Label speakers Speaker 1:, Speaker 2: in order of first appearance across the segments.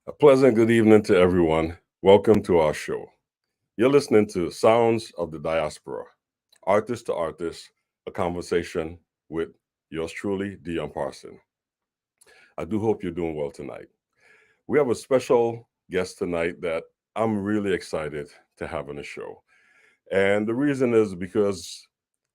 Speaker 1: A pleasant good evening to everyone. Welcome to our show. You're listening to Sounds of the Diaspora, artist to artist, a conversation with yours truly, Dion Parson. I do hope you're doing well tonight. We have a special guest tonight that I'm really excited to have on the show. And the reason is because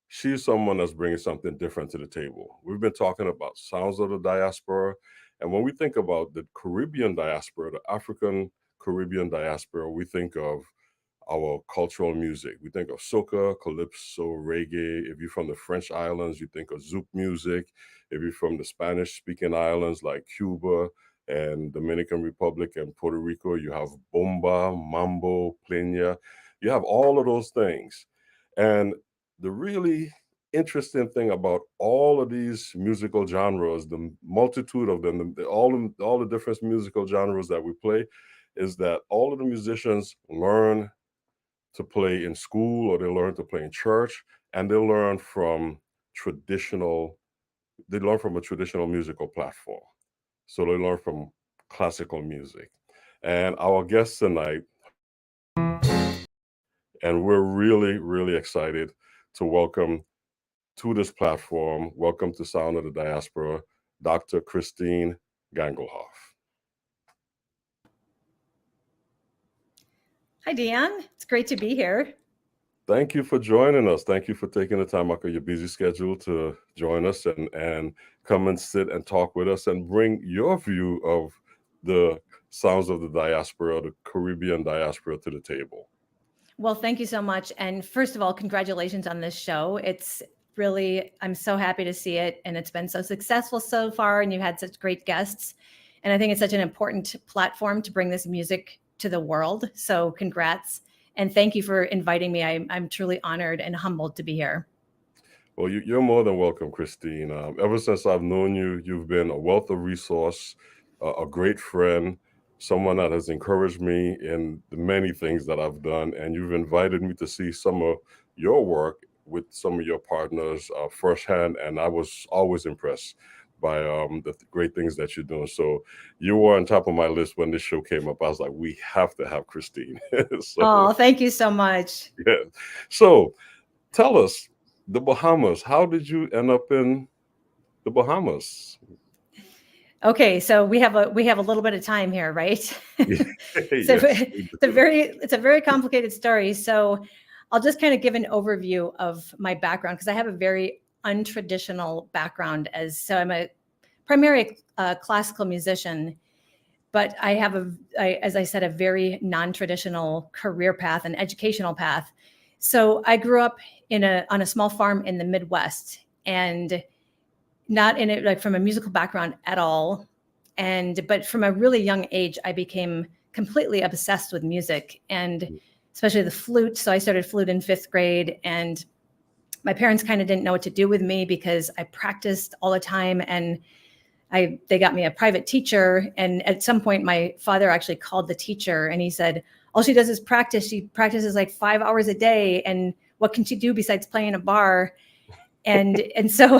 Speaker 1: she's someone that's bringing something different to the table. We've been talking about sounds of the diaspora. And when we think about the Caribbean diaspora, the African Caribbean diaspora, we think of our cultural music. We think of soca, calypso, reggae. If you're from the French islands, you think of zouk music. If you're from the Spanish speaking islands like Cuba and Dominican Republic and Puerto Rico, you have bomba, mambo, plena. You have all of those things. And the really interesting thing about all of these musical genres, the multitude of them, all the different musical genres that we play, is that all of the musicians learn to play in school or they learn to play in church, and traditional they learn from a traditional musical platform. So they learn from classical music. And our guest tonight, and we're really, really excited to welcome to this platform, welcome to Sound of the Diaspora, Dr. Christine Gangelhoff.
Speaker 2: Hi, Dion. It's great to be here.
Speaker 1: Thank you for joining us. Thank you for taking the time out of your busy schedule to join us and come and sit and talk with us and bring your view of the sounds of the diaspora, the Caribbean diaspora, to the table.
Speaker 2: Well, thank you so much. And first of all, congratulations on this show. I'm so happy to see it. And it's been so successful so far. And you've had such great guests. And I think it's such an important platform to bring this music to the world. So congrats. And thank you for inviting me. I'm truly honored and humbled to be here.
Speaker 1: Well, you're more than welcome, Christine. Ever since I've known you, you've been a wealth of resource, a great friend, someone that has encouraged me in the many things that I've done. And you've invited me to see some of your work with some of your partners firsthand. And I was always impressed by the great things that you're doing. So you were on top of my list when this show came up. I was like, we have to have Christine.
Speaker 2: Oh, thank you so much.
Speaker 1: Yeah. So tell us, the Bahamas, how did you end up in the Bahamas?
Speaker 2: Okay, so we have a little bit of time here, right?
Speaker 1: Yes,
Speaker 2: It's a very complicated story. So I'll just kind of give an overview of my background because I have a very untraditional background. I'm a primary classical musician, but I have as I said, a very non-traditional career path and educational path. So I grew up on a small farm in the Midwest, and not in it like from a musical background at all. But from a really young age, I became completely obsessed with music and especially the flute. So I started flute in 5th grade, and my parents kind of didn't know what to do with me because I practiced all the time, and they got me a private teacher. And at some point my father actually called the teacher and he said, all she does is practice. She practices like 5 hours a day. And what can she do besides play in a bar? And so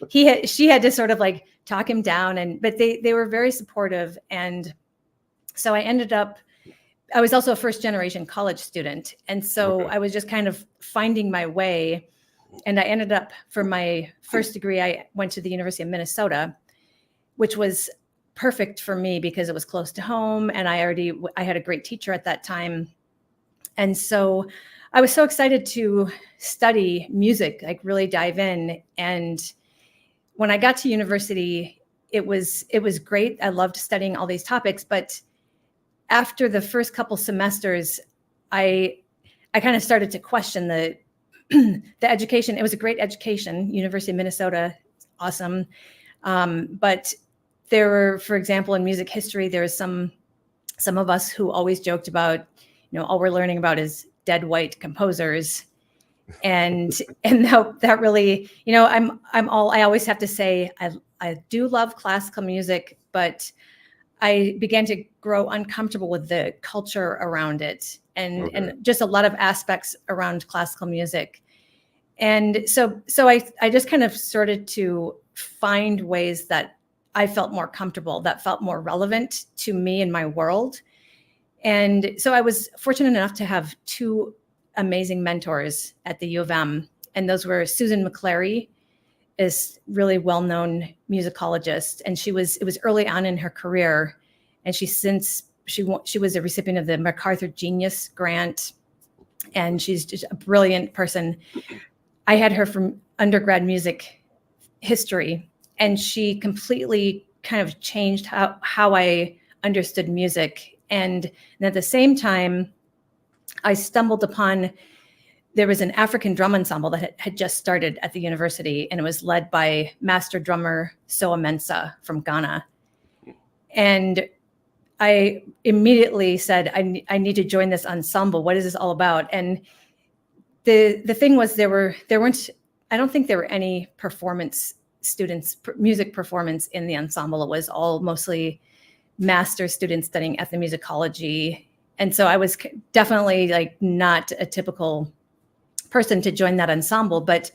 Speaker 2: she had to sort of like talk him down, but they were very supportive. And so I was also a 1st generation college student. And so I was just kind of finding my way. And I ended up, for my first degree, I went to the University of Minnesota, which was perfect for me because it was close to home. And I had a great teacher at that time. And so I was so excited to study music, like really dive in. And when I got to university, it was great. I loved studying all these topics. But after the first couple semesters, I kind of started to question the education. It was a great education, University of Minnesota, awesome. But there were, for example, in music history, there was some of us who always joked about, all we're learning about is dead white composers. And that really, I always have to say, I do love classical music, but I began to grow uncomfortable with the culture around it and just a lot of aspects around classical music. And so I just kind of started to find ways that I felt more comfortable, that felt more relevant to me and my world. And so I was fortunate enough to have two amazing mentors at the U of M. And those were Susan McClary, is really well-known musicologist. And it was early on in her career. And she was a recipient of the MacArthur Genius Grant. And she's just a brilliant person. I had her from undergrad music history, and she completely kind of changed how I understood music. And at the same time, I stumbled upon, there was an African drum ensemble that had just started at the university, and it was led by master drummer Soa Mensah from Ghana. And I immediately said, I need to join this ensemble. What is this all about? And the thing was, there weren't, I don't think there were any performance students, music performance in the ensemble. It was all mostly master students studying ethnomusicology. And so I was definitely like not a typical person to join that ensemble, but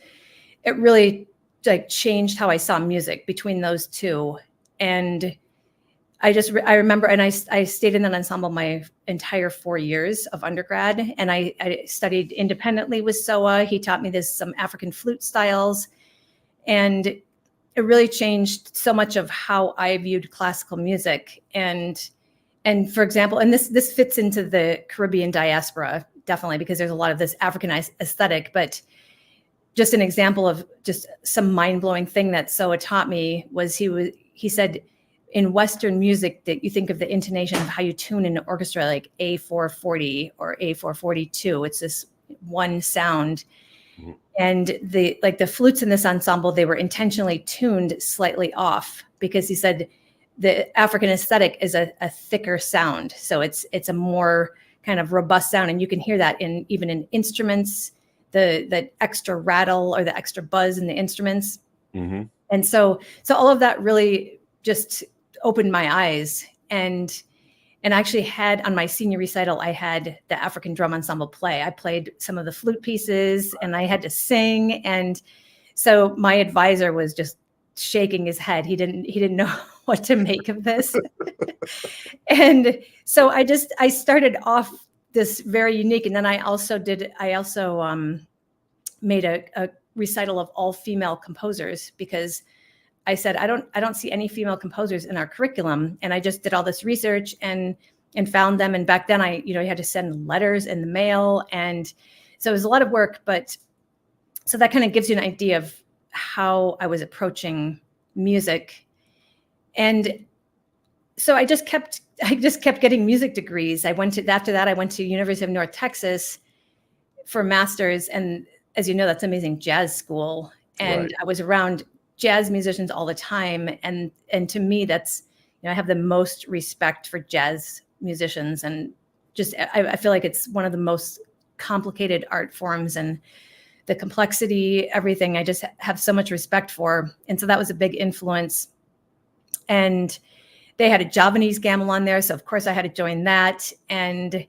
Speaker 2: it really like changed how I saw music between those two. And I remember, and I stayed in that ensemble my entire 4 years of undergrad, and I studied independently with Soa. He taught me some African flute styles, and it really changed so much of how I viewed classical music. And for example, and this fits into the Caribbean diaspora, definitely, because there's a lot of this Africanized aesthetic, but just an example of just some mind-blowing thing that Soa taught me was he said, in Western music, that you think of the intonation of how you tune in an orchestra, like A440 or A442. It's this one sound. Mm-hmm. And the flutes in this ensemble, they were intentionally tuned slightly off, because he said the African aesthetic is a thicker sound. So it's a more kind of robust sound. And you can hear that even in instruments, the extra rattle or the extra buzz in the instruments. Mm-hmm. And so all of that really just opened my eyes. And actually had on my senior recital, I had the African drum ensemble play. I played some of the flute pieces and I had to sing. And so my advisor was just shaking his head. He didn't know what to make of this. And so I started off this very unique. And then I also made a recital of all female composers, because I said, I don't see any female composers in our curriculum. And I just did all this research and found them. And back then you had to send letters in the mail. And so it was a lot of work, but so that kind of gives you an idea of how I was approaching music. And so I just kept getting music degrees. After that, I went to University of North Texas for a master's. And as you know, that's an amazing jazz school. And right. I was around jazz musicians all the time. And to me, that's, I have the most respect for jazz musicians. And just, I feel like it's one of the most complicated art forms, and the complexity, everything, I just have so much respect for. And so that was a big influence. And they had a Javanese gamelan there. So of course I had to join that. And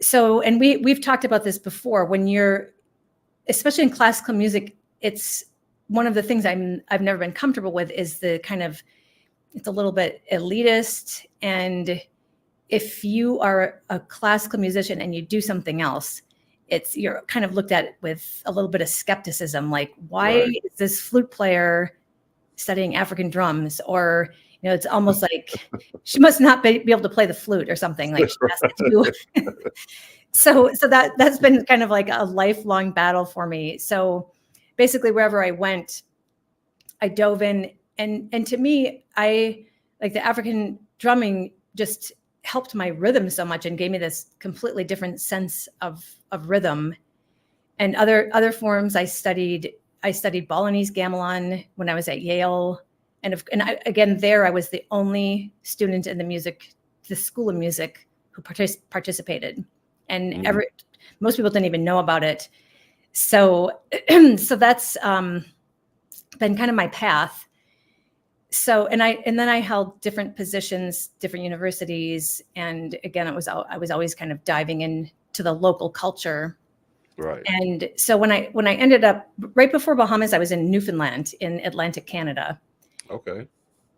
Speaker 2: we've talked about this before, when you're, especially in classical music, it's one of the things I've never been comfortable with is the kind of, it's a little bit elitist. And if you are a classical musician and you do something else, you're kind of looked at with a little bit of skepticism, like, why right. is this flute player studying African drums? Or, it's almost like she must not be able to play the flute or something, like she has to do. So that's been kind of like a lifelong battle for me. So basically wherever I went, I dove in, and to me, I like the African drumming just helped my rhythm so much and gave me this completely different sense of rhythm. And other forms I studied Balinese gamelan when I was at Yale. And again, there I was the only student in the School of Music who participated. And most people didn't even know about it. So that's been kind of my path. So, and then I held different positions, different universities. And again, I was always kind of diving into the local culture. Right. And so when I ended up right before Bahamas, I was in Newfoundland in Atlantic Canada. Okay.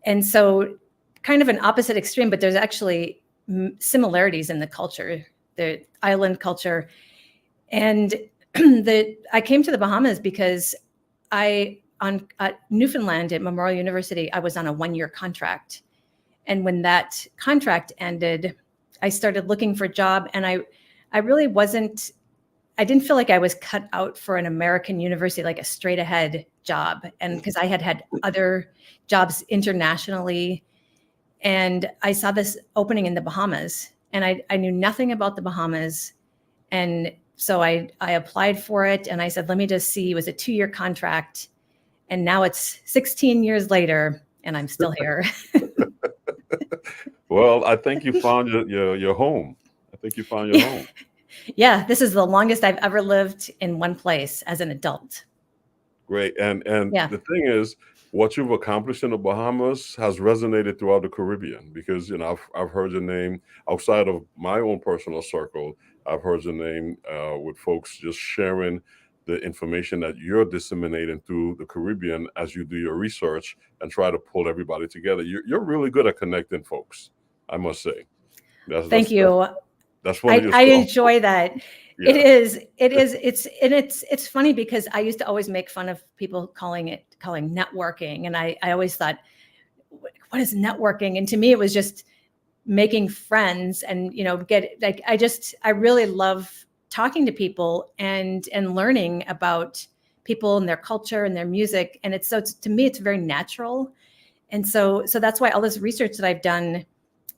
Speaker 2: And so kind of an opposite extreme, but there's actually similarities in the culture, the island culture. And I came to the Bahamas because at Newfoundland at Memorial University, I was on a 1-year contract. And when that contract ended, I started looking for a job, and I really I didn't feel like I was cut out for an American university, like a straight ahead job. And because I had other jobs internationally, and I saw this opening in the Bahamas, and I knew nothing about the Bahamas. And so I applied for it, and I said, let me just see. It was a 2-year contract. And now it's 16 years later, and I'm still here.
Speaker 1: Well, I think you found your home. I think you found your home.
Speaker 2: Yeah, this is the longest I've ever lived in one place as an adult.
Speaker 1: Great. And
Speaker 2: Yeah.
Speaker 1: the thing is, what you've accomplished in the Bahamas has resonated throughout the Caribbean, because I've heard your name outside of my own personal circle. I've heard your name with folks just sharing the information that you're disseminating through the Caribbean as you do your research and try to pull everybody together. You're really good at connecting folks, I must say.
Speaker 2: Thank you.
Speaker 1: That's one of your
Speaker 2: I enjoy that.
Speaker 1: Yeah.
Speaker 2: It's funny because I used to always make fun of people calling networking. And I always thought, what is networking? And to me, it was just making friends and, I really love talking to people and learning about people and their culture and their music. And to me, it's very natural. And so that's why all this research that I've done,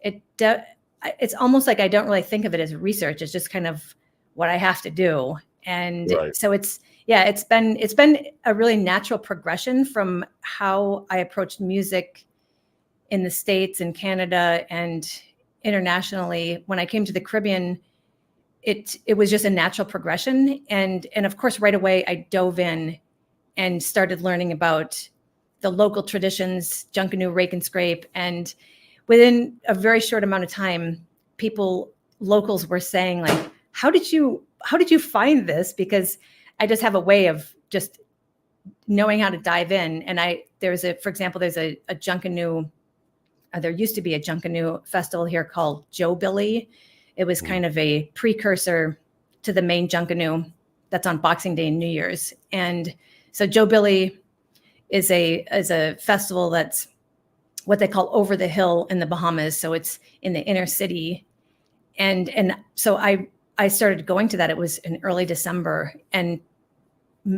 Speaker 2: it's almost like I don't really think of it as research. It's just kind of what I have to do. And
Speaker 1: Right.
Speaker 2: So it's been a really natural progression from how I approached music in the States and Canada and internationally. When I came to the Caribbean, it was just a natural progression. And of course, right away, I dove in and started learning about the local traditions, Junkanoo, Rake and Scrape. And within a very short amount of time, locals were saying, like, how did you find this? Because I just have a way of just knowing how to dive in. And for example, there's a Junkanoo, there used to be a Junkanoo festival here called Joe Billy. It was kind of a precursor to the main Junkanoo that's on Boxing Day and New Year's. And so Joe Billy is a festival that's what they call over the hill in the Bahamas. So it's in the inner city. And so I started going to that. It was in early December, and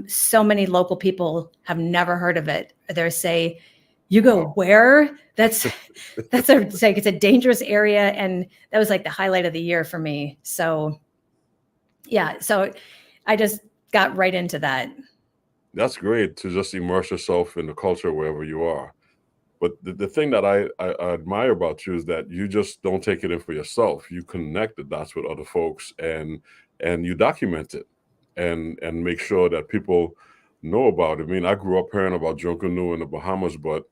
Speaker 2: so many local people have never heard of it. They say, you go where? It's a dangerous area. And that was like the highlight of the year for me. So yeah, so I just got right into that.
Speaker 1: That's great to just immerse yourself in the culture wherever you are. But the thing that I admire about you is that you just don't take it in for yourself. You connect the dots with other folks and you document it and make sure that people know about it. I mean, I grew up hearing about Junkanoo in the Bahamas, but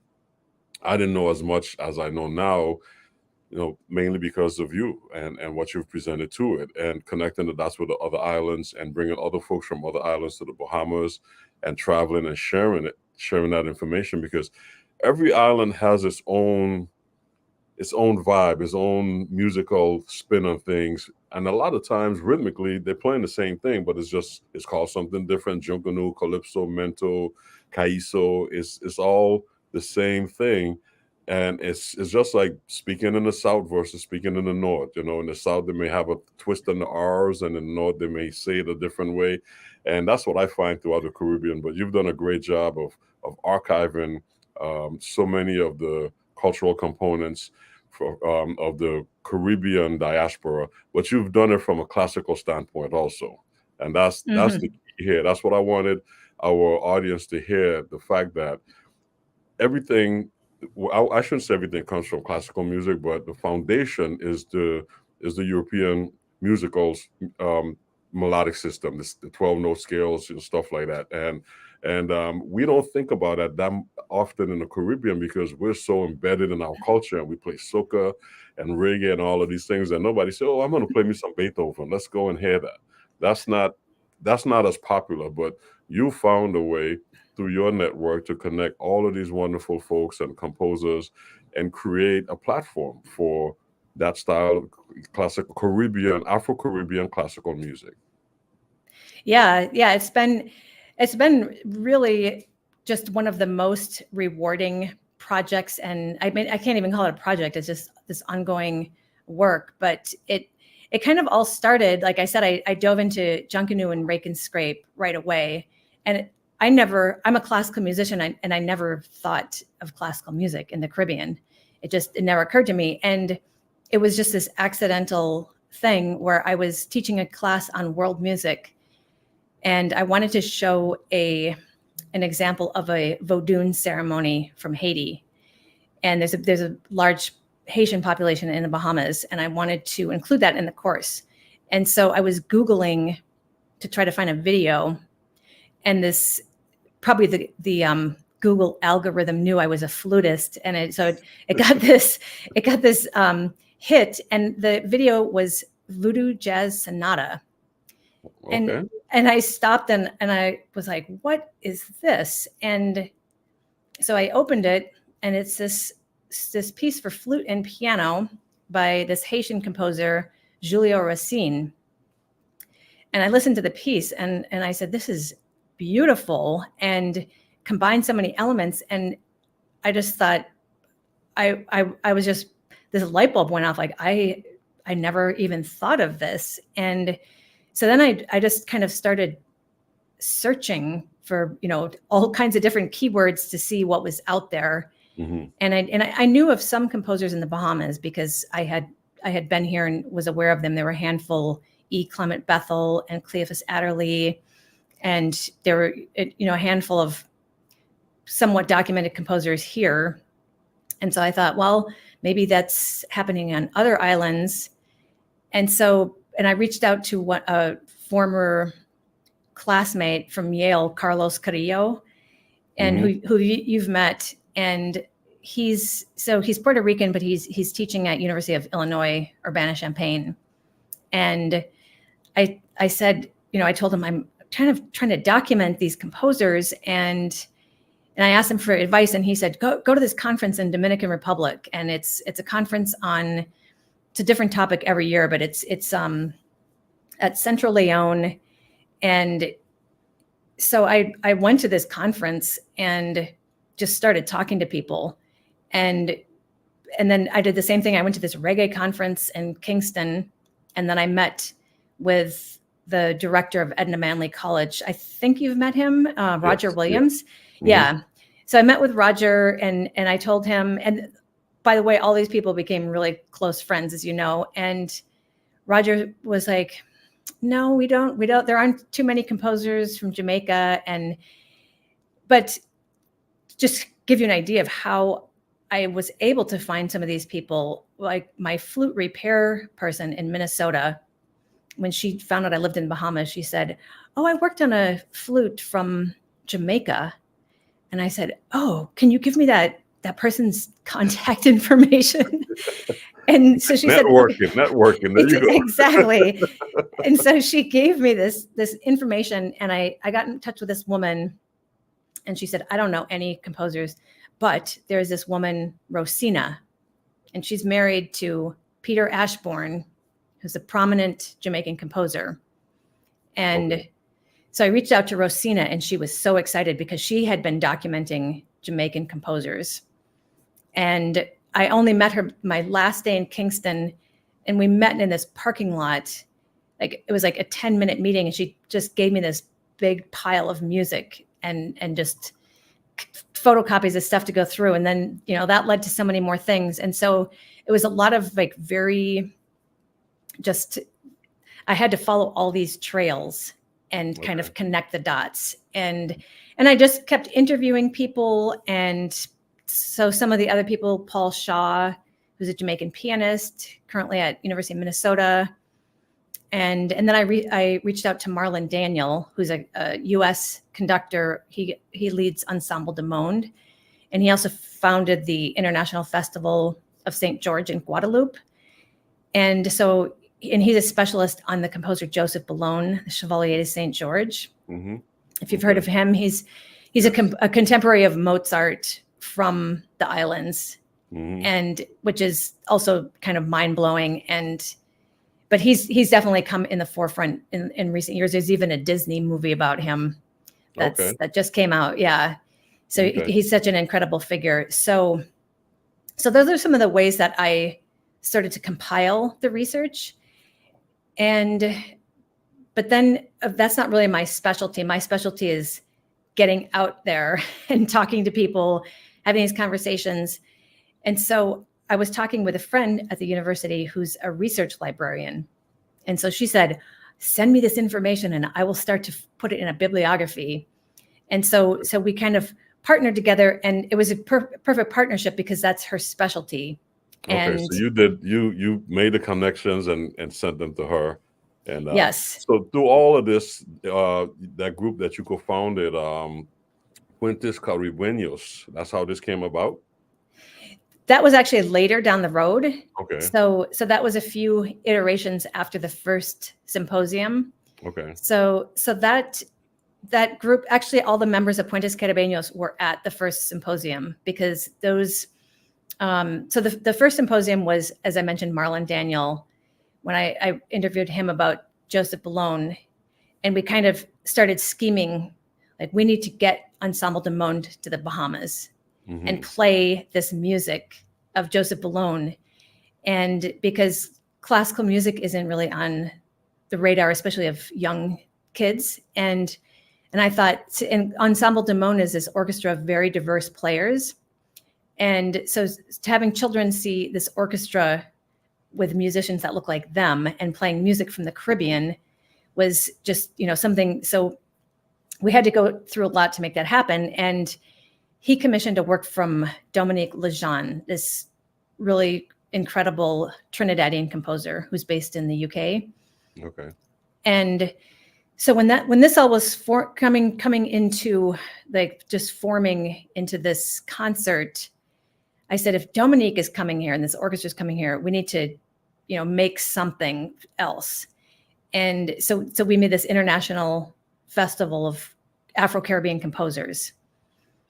Speaker 1: I didn't know as much as I know now, mainly because of you and what you've presented to it, and connecting the dots with the other islands and bringing other folks from other islands to the Bahamas and traveling and sharing that information, because every island has its own vibe, its own musical spin on things. And a lot of times rhythmically, they're playing the same thing, but it's called something different. Junkanoo, Calypso, Mento, Kaiso, it's all the same thing. And it's just like speaking in the South versus speaking in the North. In the South, they may have a twist on the R's, and in the North, they may say it a different way. And that's what I find throughout the Caribbean. But you've done a great job of archiving so many of the cultural components of the Caribbean diaspora, but you've done it from a classical standpoint also. And that's the key here. That's what I wanted our audience to hear, the fact that everything, I shouldn't say everything comes from classical music, but the foundation is the European musicals, melodic system, the 12-note scales and stuff like that. And we don't think about that often in the Caribbean, because we're so embedded in our culture, and we play soca and reggae and all of these things, and nobody says, "Oh, I'm going to play me some Beethoven. Let's go and hear that." That's not as popular, but you found a way through your network to connect all of these wonderful folks and composers and create a platform for that style of classical Caribbean, Afro-Caribbean classical music.
Speaker 2: Yeah, yeah, it's been really just one of the most rewarding projects, and I mean, I can't even call it a project. It's just this ongoing work, but it kind of all started, like I said, I dove into Junkanoo and Rake and Scrape right away, and I'm a classical musician, and I never thought of classical music in the Caribbean. It never occurred to me, and it was just this accidental thing where I was teaching a class on world music, and I wanted to show an example of a Vodun ceremony from Haiti. And there's a large Haitian population in the Bahamas, and I wanted to include that in the course. And so I was Googling to try to find a video, and this probably the Google algorithm knew I was a flutist, and it got this hit, and the video was Voodoo Jazz Sonata.
Speaker 1: Okay.
Speaker 2: And I stopped and I was like, what is this? And so I opened it, and it's this piece for flute and piano by this Haitian composer, Julio Racine. And I listened to the piece, and I said, this is beautiful and combines so many elements. And I just thought, I was just, this light bulb went off. Like, I never even thought of this. And so then I just kind of started searching for, all kinds of different keywords to see what was out there.
Speaker 1: Mm-hmm.
Speaker 2: And I knew of some composers in the Bahamas because I had been here and was aware of them. There were a handful, E. Clement Bethel and Cleophas Adderley, and there were a handful of somewhat documented composers here. And so I thought, well, maybe that's happening on other islands. And I reached out to a former classmate from Yale, Carlos Carrillo, and who you've met. And he's Puerto Rican, but he's teaching at University of Illinois, Urbana-Champaign. And I said, I told him I'm trying to document these composers, and I asked him for advice, and he said, go to this conference in Dominican Republic, and it's a conference on, it's a different topic every year, but it's at Central Leon. And so I went to this conference and just started talking to people, and then I did the same thing. I went to this reggae conference in Kingston, and then I met with the director of Edna Manley College. I think you've met him, Roger Williams.
Speaker 1: Yeah.
Speaker 2: Yeah. So I met with Roger, and I told him, and by the way, all these people became really close friends, as you know. And Roger was like, no, we don't, there aren't too many composers from Jamaica. But just give you an idea of how I was able to find some of these people, like my flute repair person in Minnesota. When she found out I lived in Bahamas, she said, oh, I worked on a flute from Jamaica. And I said, oh, can you give me that person's contact information? And so she
Speaker 1: networking, there you go.
Speaker 2: Exactly. And so she gave me this information, and I got in touch with this woman, and she said, I don't know any composers, but there's this woman, Rosina, and she's married to Peter Ashbourne, who's a prominent Jamaican composer. And so I reached out to Rosina, and she was so excited because she had been documenting Jamaican composers. And I only met her my last day in Kingston, and we met in this parking lot. Like, it was like a 10-minute meeting, and she just gave me this big pile of music and just photocopies of stuff to go through. And then, that led to so many more things. And so it was a lot of like I had to follow all these trails and kind of connect the dots. And I just kept interviewing people. And so some of the other people, Paul Shaw, who's a Jamaican pianist, currently at University of Minnesota. And then I reached out to Marlon Daniel, who's a U.S. conductor. He leads Ensemble de Monde, and he also founded the International Festival of St. George in Guadeloupe. And he's a specialist on the composer Joseph Boulogne, the Chevalier de St. George. Mm-hmm. If you've heard of him, he's He's a contemporary of Mozart from the islands, and which is also kind of mind blowing. But he's definitely come in the forefront in recent years. There's even a Disney movie about him that just came out. Yeah. So he's such an incredible figure. So those are some of the ways that I started to compile the research. But then that's not really my specialty. My specialty is getting out there and talking to people, having these conversations. And so I was talking with a friend at the university who's a research librarian. And so she said, send me this information and I will start to put it in a bibliography. And so we kind of partnered together, and it was a perfect partnership because that's her specialty.
Speaker 1: Okay, so you made the connections and sent them to her. And
Speaker 2: yes.
Speaker 1: So through all of this, that group that you co-founded, Puentes Caribeños, that's how this came about?
Speaker 2: That was actually later down the road.
Speaker 1: Okay.
Speaker 2: So that was a few iterations after the first symposium.
Speaker 1: Okay.
Speaker 2: So that group, actually all the members of Puentes Caribeños were at the first symposium, because those, so the first symposium was, as I mentioned, Marlon Daniel, when I interviewed him about Joseph Boulogne, and we kind of started scheming, like, we need to get Ensemble du Monde to the Bahamas and play this music of Joseph Boulogne. And because classical music isn't really on the radar, especially of young kids. And I thought, and Ensemble du Monde is this orchestra of very diverse players. And so having children see this orchestra with musicians that look like them and playing music from the Caribbean was just, something. So we had to go through a lot to make that happen. And he commissioned a work from Dominique Lejeune, this really incredible Trinidadian composer who's based in the UK.
Speaker 1: Okay.
Speaker 2: And so when this all was coming into, like, just forming into this concert, I said, if Dominique is coming here and this orchestra is coming here, we need to, make something else. And so we made this international festival of Afro-Caribbean composers.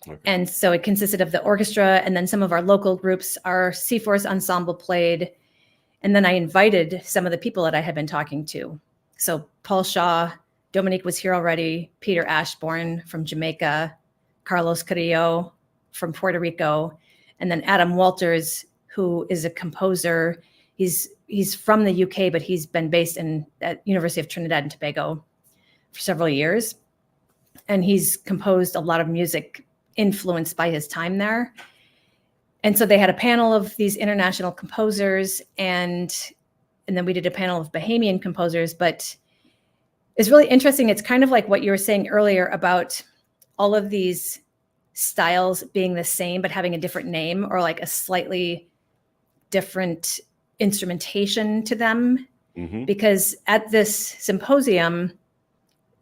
Speaker 2: Okay. And so it consisted of the orchestra, and then some of our local groups. Our Seaforth ensemble played, and then I invited some of the people that I had been talking to. So Paul Shaw, Dominique was here already, Peter Ashbourne from Jamaica, Carlos Carrillo from Puerto Rico, and then Adam Walters, who is a composer. He's from the UK, but he's been based at University of Trinidad and Tobago for several years. And he's composed a lot of music influenced by his time there. And so they had a panel of these international composers, and then we did a panel of Bahamian composers. But it's really interesting. It's kind of like what you were saying earlier about all of these styles being the same, but having a different name, or like a slightly different instrumentation to them. Because at this symposium,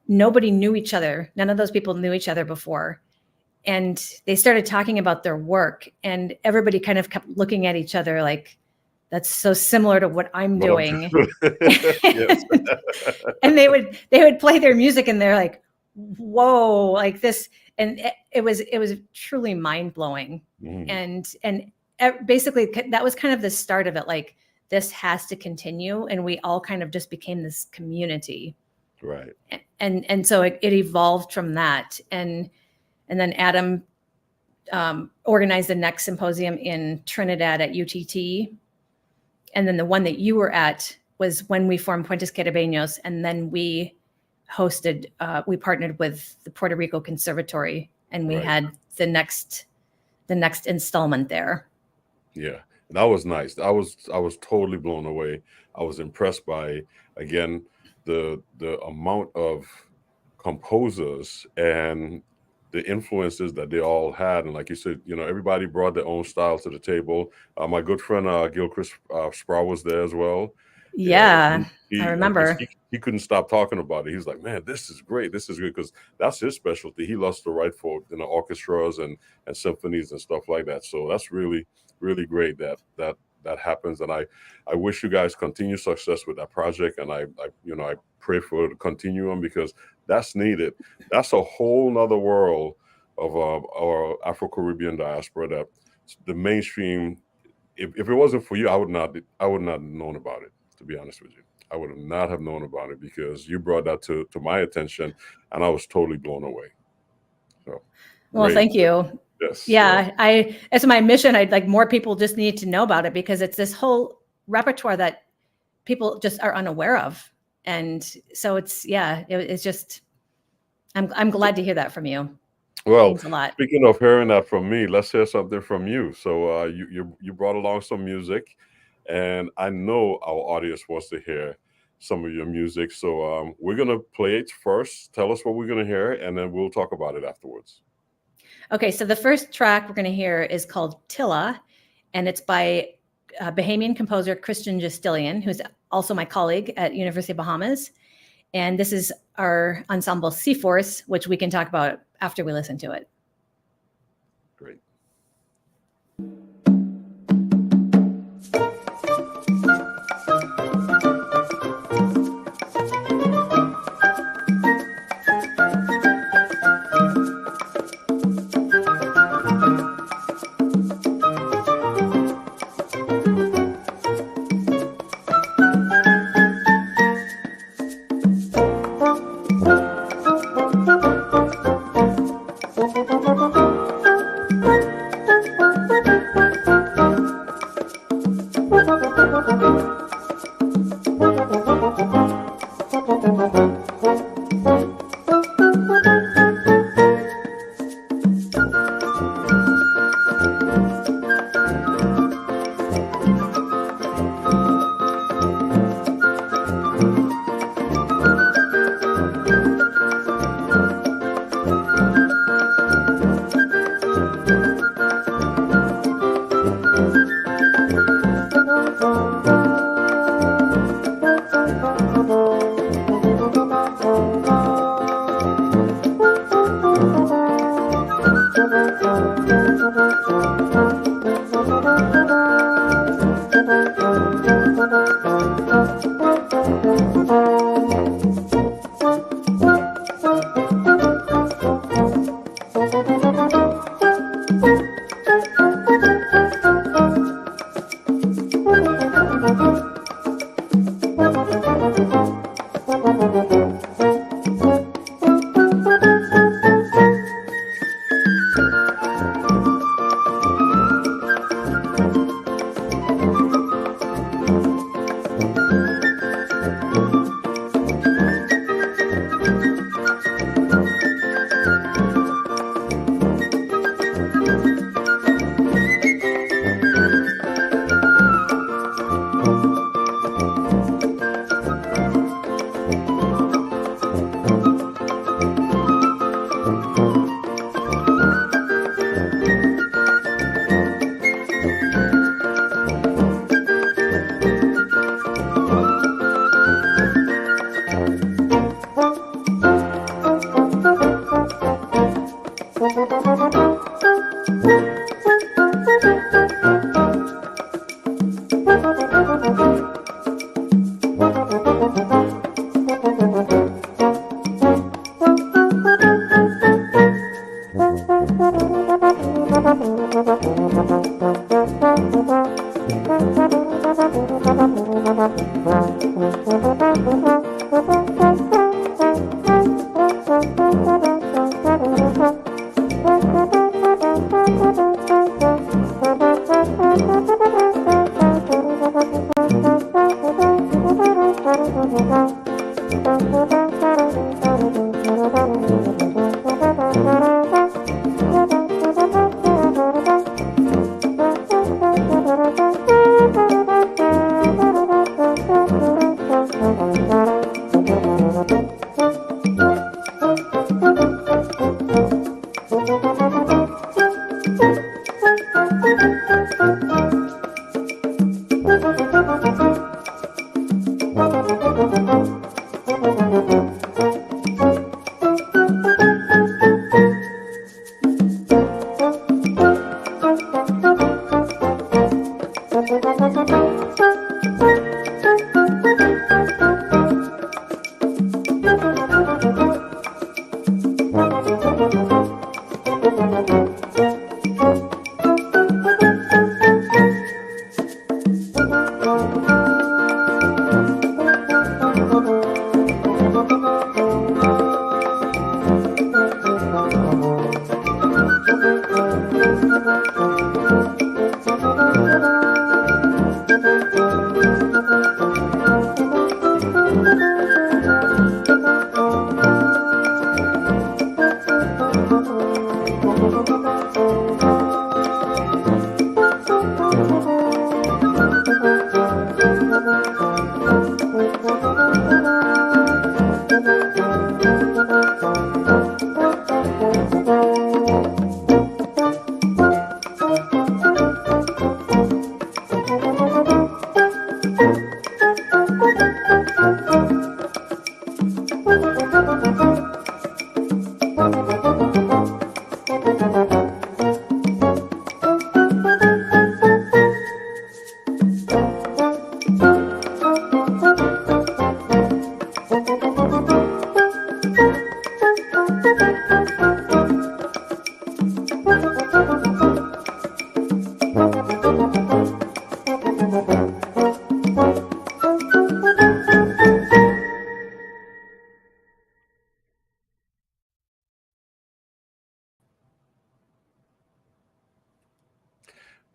Speaker 2: nobody knew each other. None of those people knew each other before. And they started talking about their work, and everybody kind of kept looking at each other like, that's so similar to what I'm doing. And they would play their music, and they're like, whoa, like this. And it was truly mind blowing. And basically that was kind of the start of it. Like, this has to continue. And we all kind of just became this community.
Speaker 1: Right.
Speaker 2: And so it evolved from that. And then Adam organized the next symposium in Trinidad at UTT. And then the one that you were at was when we formed Puentes Caribeños. And then we partnered with the Puerto Rico Conservatory, and we had the next installment there.
Speaker 1: Yeah, that was nice. I was totally blown away. I was impressed by, again, the amount of composers and the influences that they all had. And like you said, everybody brought their own style to the table. My good friend Gilchrist Sproul was there as well.
Speaker 2: Yeah, I remember.
Speaker 1: He couldn't stop talking about it. He was like, man, this is great. This is good, because that's his specialty. He loves to write for orchestras and symphonies and stuff like that. So that's really, really great that happens. And I wish you guys continue success with that project. And I pray for it to continue on, because that's needed. That's a whole nother world of our Afro-Caribbean diaspora that the mainstream, if it wasn't for you, I would not have known about it, to be honest with you. I would have not have known about it because you brought that to my attention, and I was totally blown away. So,
Speaker 2: well, thank you.
Speaker 1: Yes.
Speaker 2: Yeah, it's my mission. I'd like more people just need to know about it because it's this whole repertoire that people just are unaware of. And so it's just, I'm glad to hear that from you.
Speaker 1: Well,
Speaker 2: Thanks a lot.
Speaker 1: Speaking of hearing that from me, let's hear something from you. So you brought along some music, and I know our audience wants to hear some of your music. So we're gonna play it first. Tell us what we're gonna hear, and then we'll talk about it afterwards.
Speaker 2: Okay, so the first track we're going to hear is called Tilla, and it's by Bahamian composer Christian Justilian, who's also my colleague at University of Bahamas. And this is our ensemble C-Force, which we can talk about after we listen to it.
Speaker 1: Great.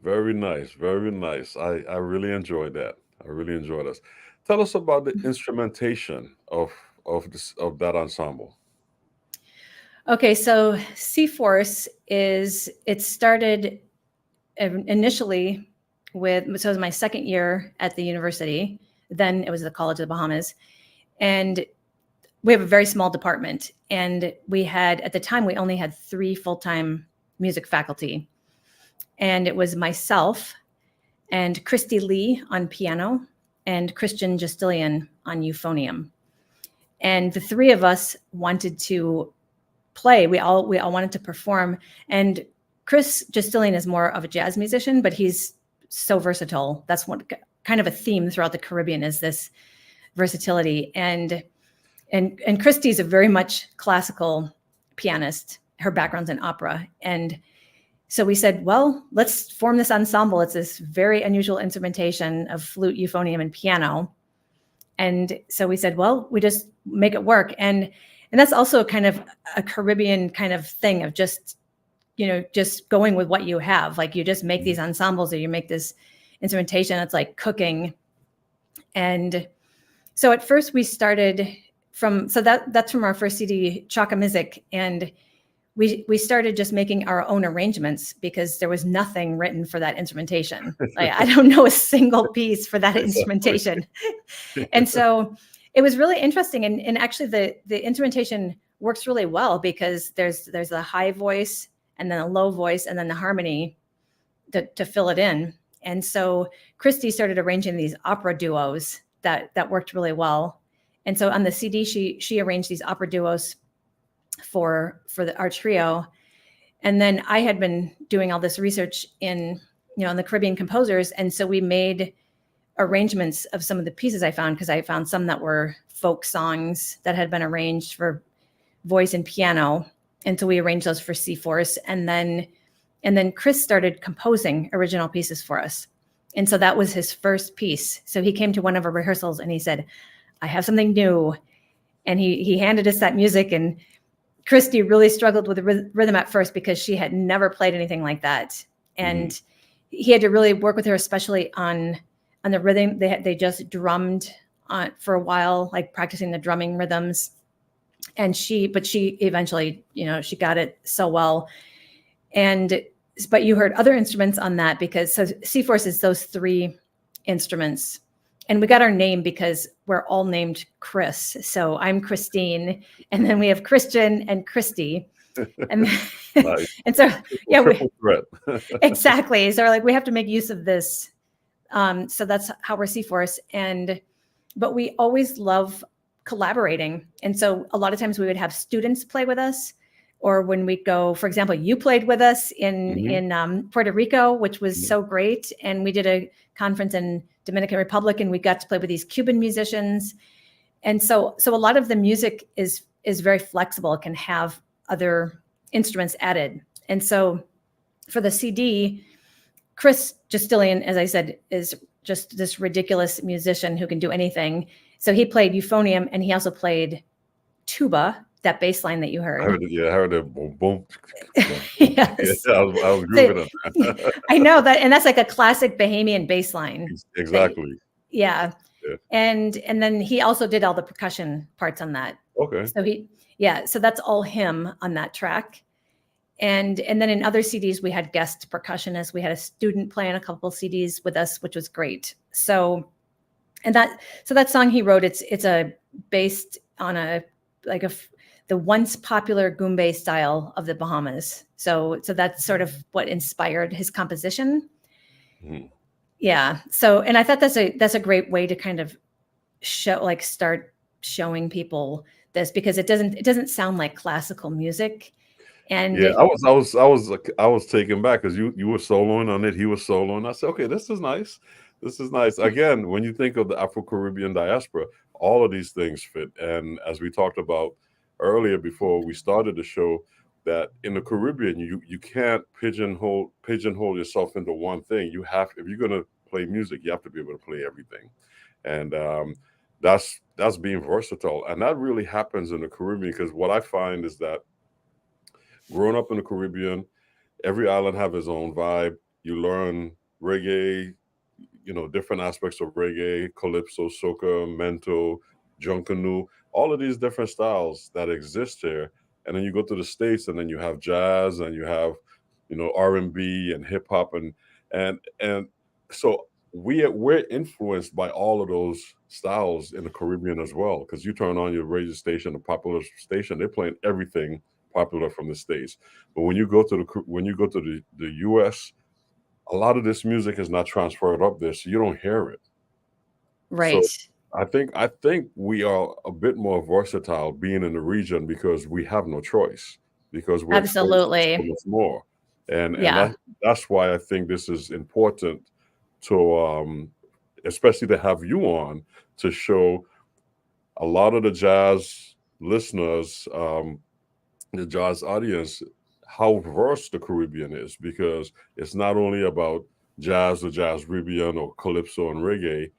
Speaker 1: Very nice, very nice. I really enjoyed that. I really enjoyed this. Tell us about the instrumentation of that ensemble.
Speaker 2: Okay, so C-Force it started initially so it was my second year at the university. Then it was the College of the Bahamas. And we have a very small department. And at the time, we only had 3 full-time music faculty. And it was myself and Christy Lee on piano and Christian Justilian on euphonium. And the 3 of us wanted to play. We all wanted to perform. And Chris Justilian is more of a jazz musician, but he's so versatile. That's what kind of a theme throughout the Caribbean is this versatility. And Christy's a very much classical pianist. Her background's in opera. And so we said, well, let's form this ensemble. It's this very unusual instrumentation of flute, euphonium, and piano. And so we said, well, we just make it work. And that's also kind of a Caribbean kind of thing of just going with what you have. Like you just make these ensembles or you make this instrumentation. It's like cooking. And so at first we started that's from our first CD, Chaka Music. And we started just making our own arrangements because there was nothing written for that instrumentation. Like, I don't know a single piece for that instrumentation. And so it was really interesting. And actually the instrumentation works really well because there's a high voice and then a low voice and then the harmony to fill it in. And so Christy started arranging these opera duos that worked really well. And so on the CD, she arranged these opera duos for our trio. And then I had been doing all this research in the Caribbean composers. And so we made arrangements of some of the pieces I found, because I found some that were folk songs that had been arranged for voice and piano. And so we arranged those for C-Force. And then Chris started composing original pieces for us. And so that was his first piece. So he came to one of our rehearsals and he said, I have something new. And he handed us that music, and Christy really struggled with the rhythm at first because she had never played anything like that. And he had to really work with her, especially on the rhythm. They just drummed for a while, like practicing the drumming rhythms. And she eventually, she got it so well. But you heard other instruments on that because C-Force is those 3 instruments. And we got our name because we're all named Chris. So I'm Christine, and then we have Christian and Christy. And, and so, yeah, exactly. So we're like, we have to make use of this. So that's how we're C-Force. But we always love collaborating. And so a lot of times we would have students play with us, or when we go, for example, you played with us in Puerto Rico, which was so great. And we did a conference in Dominican Republic, and we got to play with these Cuban musicians. And so a lot of the music is very flexible. It can have other instruments added. And so for the CD, Chris Justilian, as I said, is just this ridiculous musician who can do anything. So he played euphonium, and he also played tuba, that bass line that you heard.
Speaker 1: I heard it. Yeah, I heard it. Boom, boom.
Speaker 2: Yes.
Speaker 1: Yeah, I was grooving it.
Speaker 2: I know that, and that's like a classic Bahamian bass line.
Speaker 1: Exactly.
Speaker 2: Yeah.
Speaker 1: Yeah.
Speaker 2: And then he also did all the percussion parts on that.
Speaker 1: Okay.
Speaker 2: So so that's all him on that track. And then in other CDs, we had guest percussionists. We had a student play on a couple of CDs with us, which was great. So that song he wrote, it's based on the once popular goombay style of the Bahamas. So that's sort of what inspired his composition.
Speaker 1: Mm-hmm.
Speaker 2: Yeah. So, and I thought that's a great way to kind of start showing people this, because it doesn't sound like classical music. And
Speaker 1: yeah, I was taken back because you were soloing on it. He was soloing. I said, okay, this is nice. This is nice. Again, when you think of the Afro-Caribbean diaspora, all of these things fit. And as we talked about earlier before we started the show, that in the Caribbean, you can't pigeonhole yourself into one thing. You have, if you're going to play music, you have to be able to play everything. And that's being versatile. And that really happens in the Caribbean, because what I find is that growing up in the Caribbean, every island have its own vibe. You learn reggae, different aspects of reggae, calypso, soca, mento, junkanoo, all of these different styles that exist here. And then you go to the States, and then you have jazz, and you have, R&B and hip hop, and so we're influenced by all of those styles in the Caribbean as well. Because you turn on your radio station, a popular station, they're playing everything popular from the States. But when you go to the US, a lot of this music is not transferred up there, so you don't hear it.
Speaker 2: right.
Speaker 1: So I think we are a bit more versatile being in the region, because we have no choice, because we're exposed to
Speaker 2: Absolutely.
Speaker 1: so much more. And
Speaker 2: Yeah.
Speaker 1: that's why I think this is important to especially to have you on, to show a lot of the jazz listeners, the jazz audience, how diverse the Caribbean is, because it's not only about jazz or jazz Caribbean or calypso and reggae.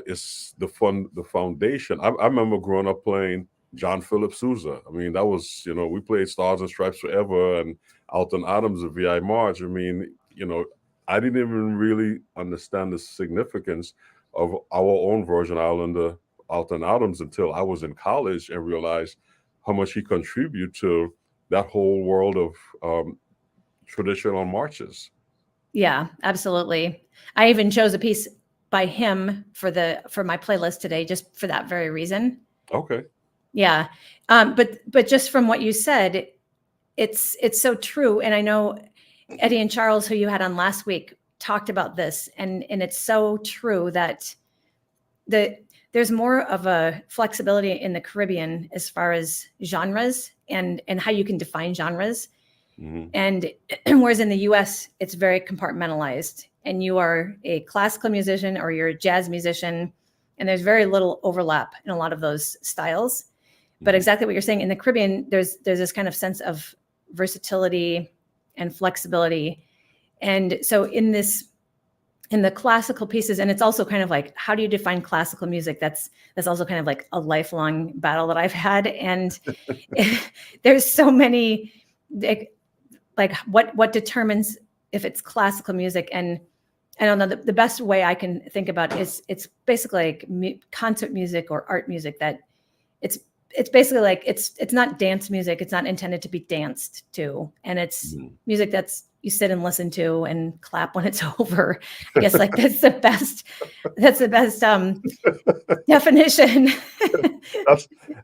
Speaker 1: It's the foundation. I remember growing up playing John Philip Sousa. I mean, that was, we played Stars and Stripes Forever and Alton Adams and V.I. March. I mean, I didn't even really understand the significance of our own Virgin Islander, Alton Adams, until I was in college and realized how much he contributed to that whole world of traditional marches.
Speaker 2: Yeah, absolutely. I even chose a piece by him for my playlist today, just for that very reason.
Speaker 1: Okay.
Speaker 2: Yeah. But just from what you said, it's so true. And I know Eddie and Charles, who you had on last week, talked about this, and it's so true that there's more of a flexibility in the Caribbean as far as genres and how you can define genres.
Speaker 1: Mm-hmm.
Speaker 2: And whereas in the US, it's very compartmentalized, and you are a classical musician or you're a jazz musician, and there's very little overlap in a lot of those styles. Mm-hmm. But exactly what you're saying, in the Caribbean, there's this kind of sense of versatility and flexibility. And so in the classical pieces, and it's also kind of like, how do you define classical music? That's also kind of like a lifelong battle that I've had. And there's so many, like what determines if it's classical music. And I don't know, the best way I can think about is it's basically like concert music or art music, that it's basically like, it's not dance music. It's not intended to be danced to. And it's music that's you sit and listen to and clap when it's over. I guess like that's the best definition.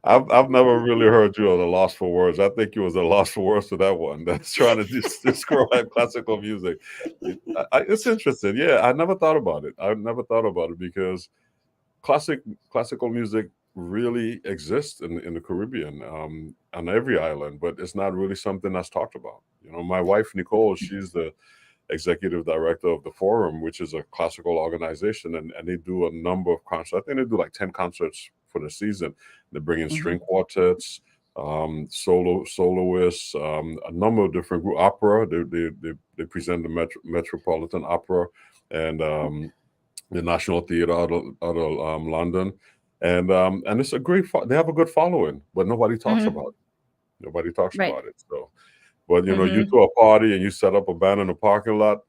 Speaker 1: I've never really heard you at a loss for words. I think you was at a loss for words to that one. That's trying to describe classical music. It's interesting. Yeah, I never thought about it. Because classical music really exists in the Caribbean, on every island, but it's not really something that's talked about. My wife Nicole, she's the executive director of the Forum, which is a classical organization, and they do a number of concerts. I think they do like 10 concerts for the season. They bring in string quartets, soloists, a number of different group opera. They present the Metropolitan Opera, and the National Theatre out of London, and it's a great. They have a good following, but nobody talks
Speaker 2: Hmm.
Speaker 1: about it. Nobody talks
Speaker 2: Right.
Speaker 1: about it. So, but you
Speaker 2: Hmm.
Speaker 1: throw a party and you set up a band in a parking lot,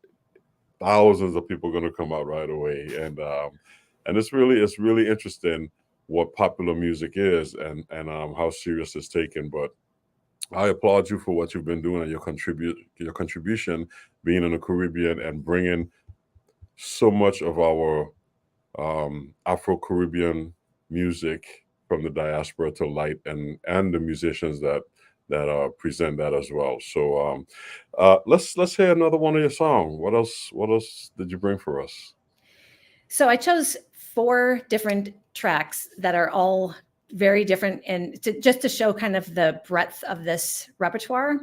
Speaker 1: thousands of people are going to come out right away, and it's really interesting what popular music is and how serious it's taken. But I applaud you for what you've been doing and your contribution being in the Caribbean and bringing so much of our Afro-Caribbean music from the diaspora to light, and the musicians that present that as well. So let's hear another one of your songs. What else did you bring for us?
Speaker 2: So I chose 4 different tracks that are all very different, and just to show kind of the breadth of this repertoire.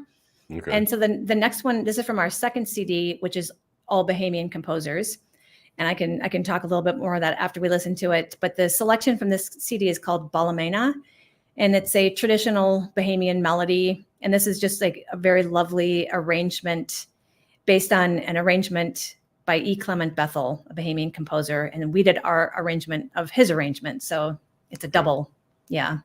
Speaker 1: Okay.
Speaker 2: And so the next one, this is from our second CD, which is all Bahamian composers. And I can talk a little bit more of that after we listen to it. But the selection from this CD is called Balamena, and it's a traditional Bahamian melody. And this is just like a very lovely arrangement based on an arrangement by E. Clement Bethel, a Bahamian composer. And we did our arrangement of his arrangement. So it's a double. Yeah.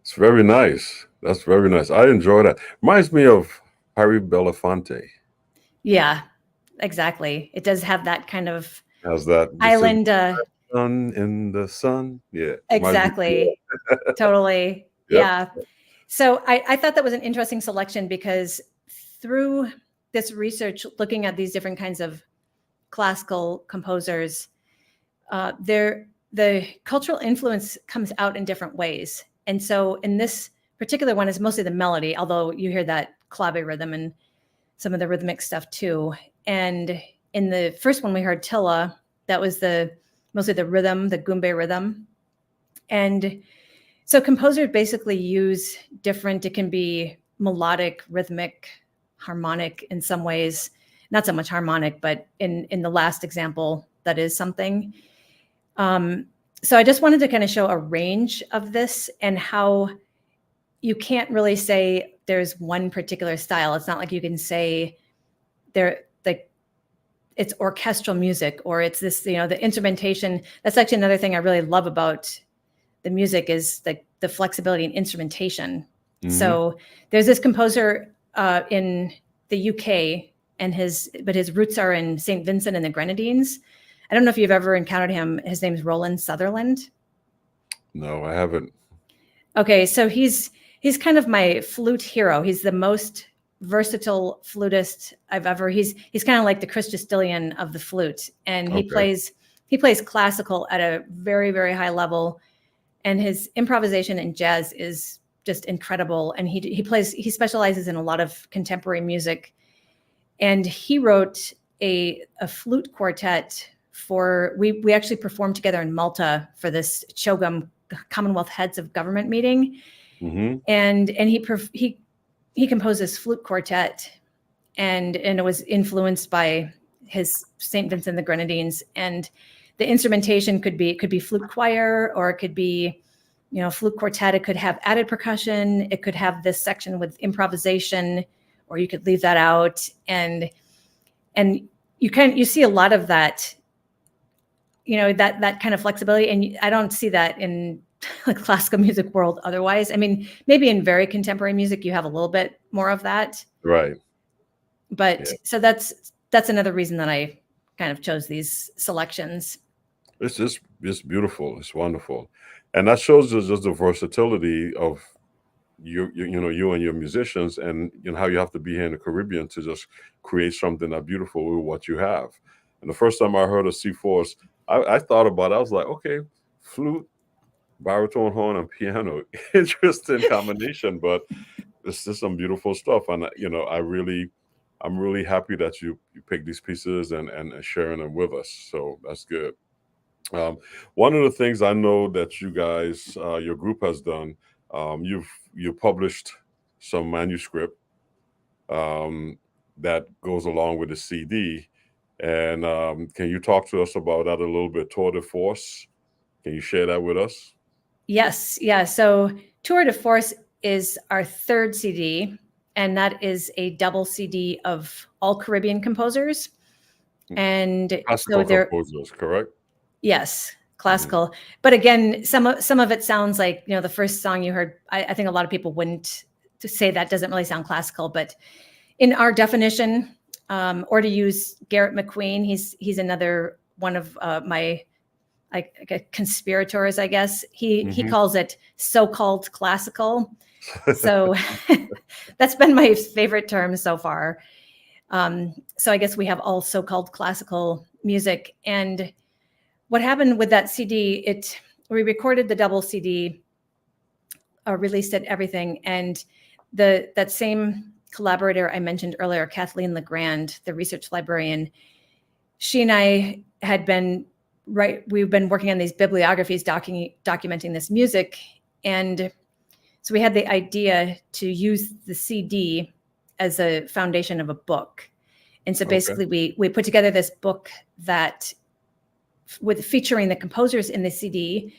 Speaker 1: It's very nice. That's very nice. I enjoy that. Reminds me of Harry Belafonte.
Speaker 2: Yeah, exactly. It does have that kind of
Speaker 1: How's that? This is
Speaker 2: island.
Speaker 1: sun in the sun. Yeah. Reminds me.
Speaker 2: Exactly. Totally.
Speaker 1: Yep.
Speaker 2: Yeah. So I thought that was an interesting selection because through this research, looking at these different kinds of classical composers, the cultural influence comes out in different ways. And so in this particular one is mostly the melody, although you hear that clave rhythm and some of the rhythmic stuff too. And in the first one we heard Tilla, that was mostly the rhythm, the gumbe rhythm. And so composers basically use different, it can be melodic, rhythmic, harmonic in some ways, not so much harmonic, but in the last example, that is something. So I just wanted to kind of show a range of this and how you can't really say there's one particular style. It's not like you can say it's orchestral music or it's this, the instrumentation. That's actually another thing I really love about the music is the flexibility in instrumentation.
Speaker 1: Mhm.
Speaker 2: So there's this composer in the UK, but his roots are in St. Vincent and the Grenadines. I don't know if you've ever encountered him. His name's Roland Sutherland.
Speaker 1: No, I haven't.
Speaker 2: Okay, so he's kind of my flute hero. He's the most versatile flutist I've ever. He's kind of like the Chris Justilian of the flute, and he plays classical at a very, very high level. And his improvisation in jazz is just incredible. And he specializes in a lot of contemporary music. And he wrote a flute quartet we actually performed together in Malta for this CHOGM, Commonwealth Heads of Government meeting.
Speaker 1: Mm-hmm.
Speaker 2: And he composed this flute quartet, and it was influenced by his St. Vincent the Grenadines. And the instrumentation could be flute choir, or it could be, flute quartet. It could have added percussion. It could have this section with improvisation, or you could leave that out. And you see a lot of that, that kind of flexibility. And I don't see that in the classical music world otherwise. I mean, maybe in very contemporary music, you have a little bit more of that.
Speaker 1: Right.
Speaker 2: But so that's another reason that I kind of chose these selections.
Speaker 1: It's beautiful. It's wonderful. And that shows just the versatility of you and your musicians, and how you have to be here in the Caribbean to just create something that beautiful with what you have. And the first time I heard of C4s, I thought about it. I was like, okay, flute, baritone, horn, and piano. Interesting combination, but it's just some beautiful stuff. And I'm really happy that you picked these pieces and sharing them with us. So that's good. One of the things I know that you guys, your group has done, you've published some manuscript that goes along with the CD. And can you talk to us about that a little bit? Tour de Force, can you share that with us?
Speaker 2: Yes, yeah. So Tour de Force is our third CD, and that is a double CD of all Caribbean composers. And
Speaker 1: classical composers, correct?
Speaker 2: Yes, classical. But again, some of it sounds like, the first song you heard, I think a lot of people wouldn't to say that doesn't really sound classical, but in our definition, or to use Garrett McQueen, he's another one of my conspirators, I guess. He calls it so-called classical. So that's been my favorite term so far. So I guess we have all so-called classical music. And what happened with that CD, we recorded the double CD, released it, everything. And that same collaborator I mentioned earlier, Kathleen Legrand, the research librarian, she and I we've been working on these bibliographies documenting this music. And so we had the idea to use the CD as a foundation of a book. And so basically we put together this book featuring the composers in the CD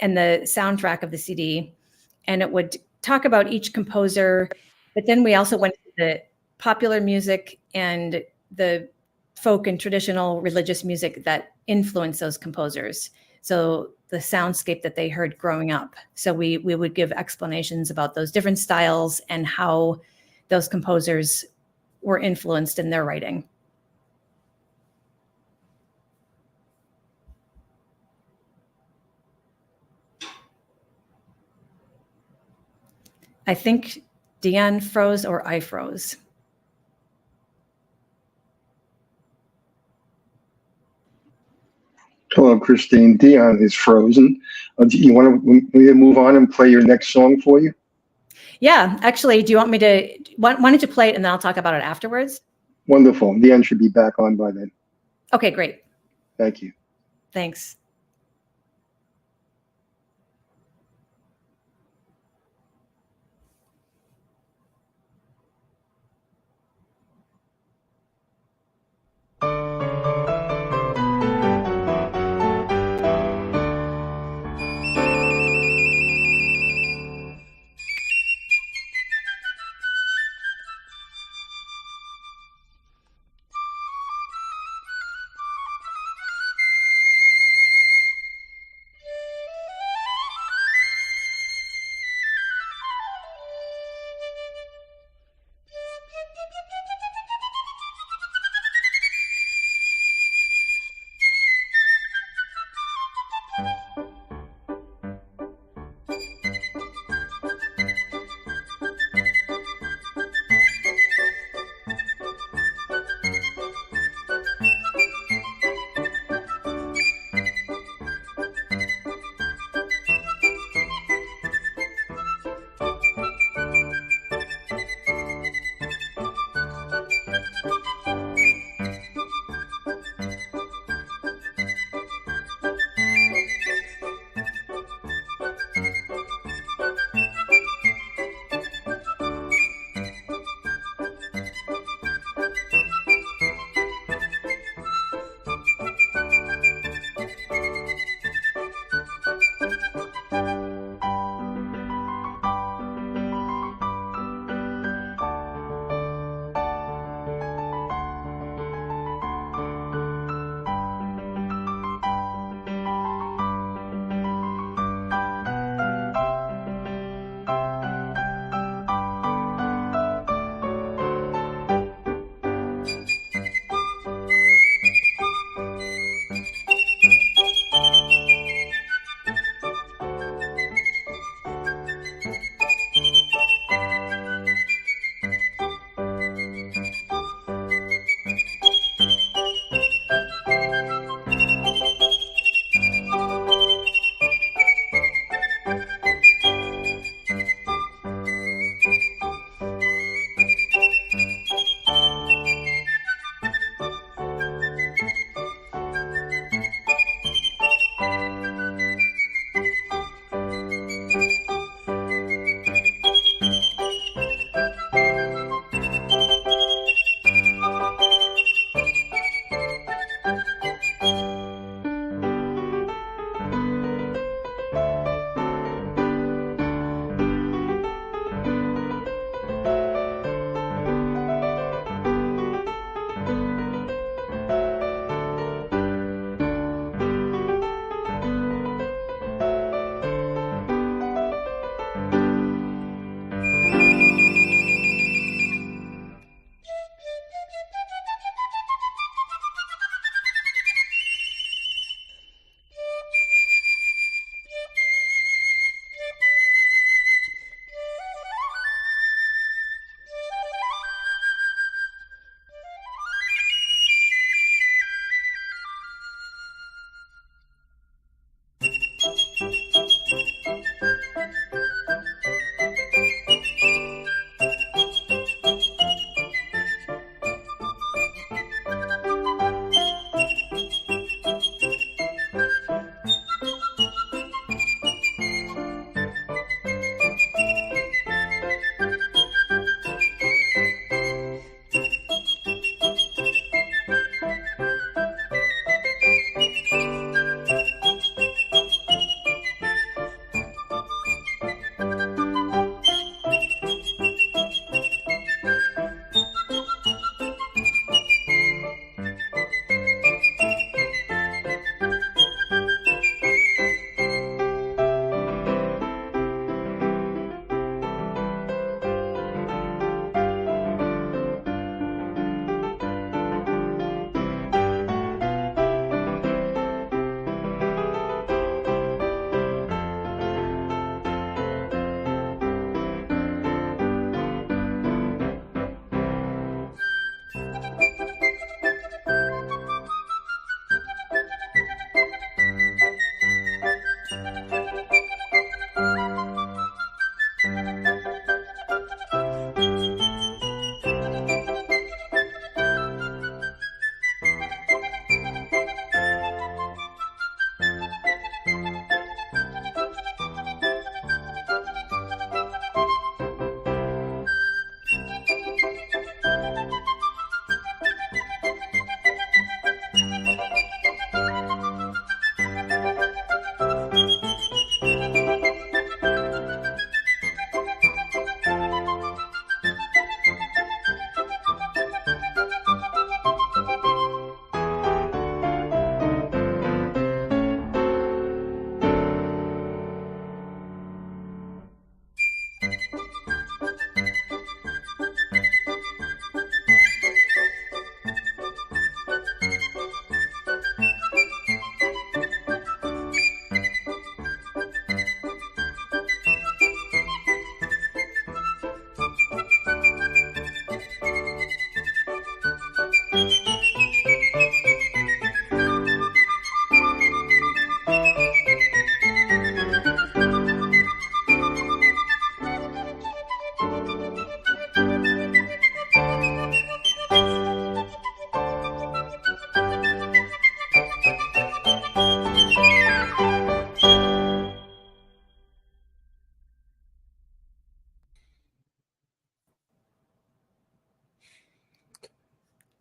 Speaker 2: and the soundtrack of the CD. And it would talk about each composer, but then we also went to the popular music and the folk and traditional religious music that influenced those composers. So the soundscape that they heard growing up. So we would give explanations about those different styles and how those composers were influenced in their writing. I think Dion froze or I froze.
Speaker 3: Hello, Christine. Dion is frozen. Do you want to move on and play your next song for you?
Speaker 2: Yeah, actually, do you want me to, why don't you play it and then I'll talk about it afterwards?
Speaker 3: Wonderful. Dion should be back on by then.
Speaker 2: Okay, great.
Speaker 3: Thank you.
Speaker 2: Thanks.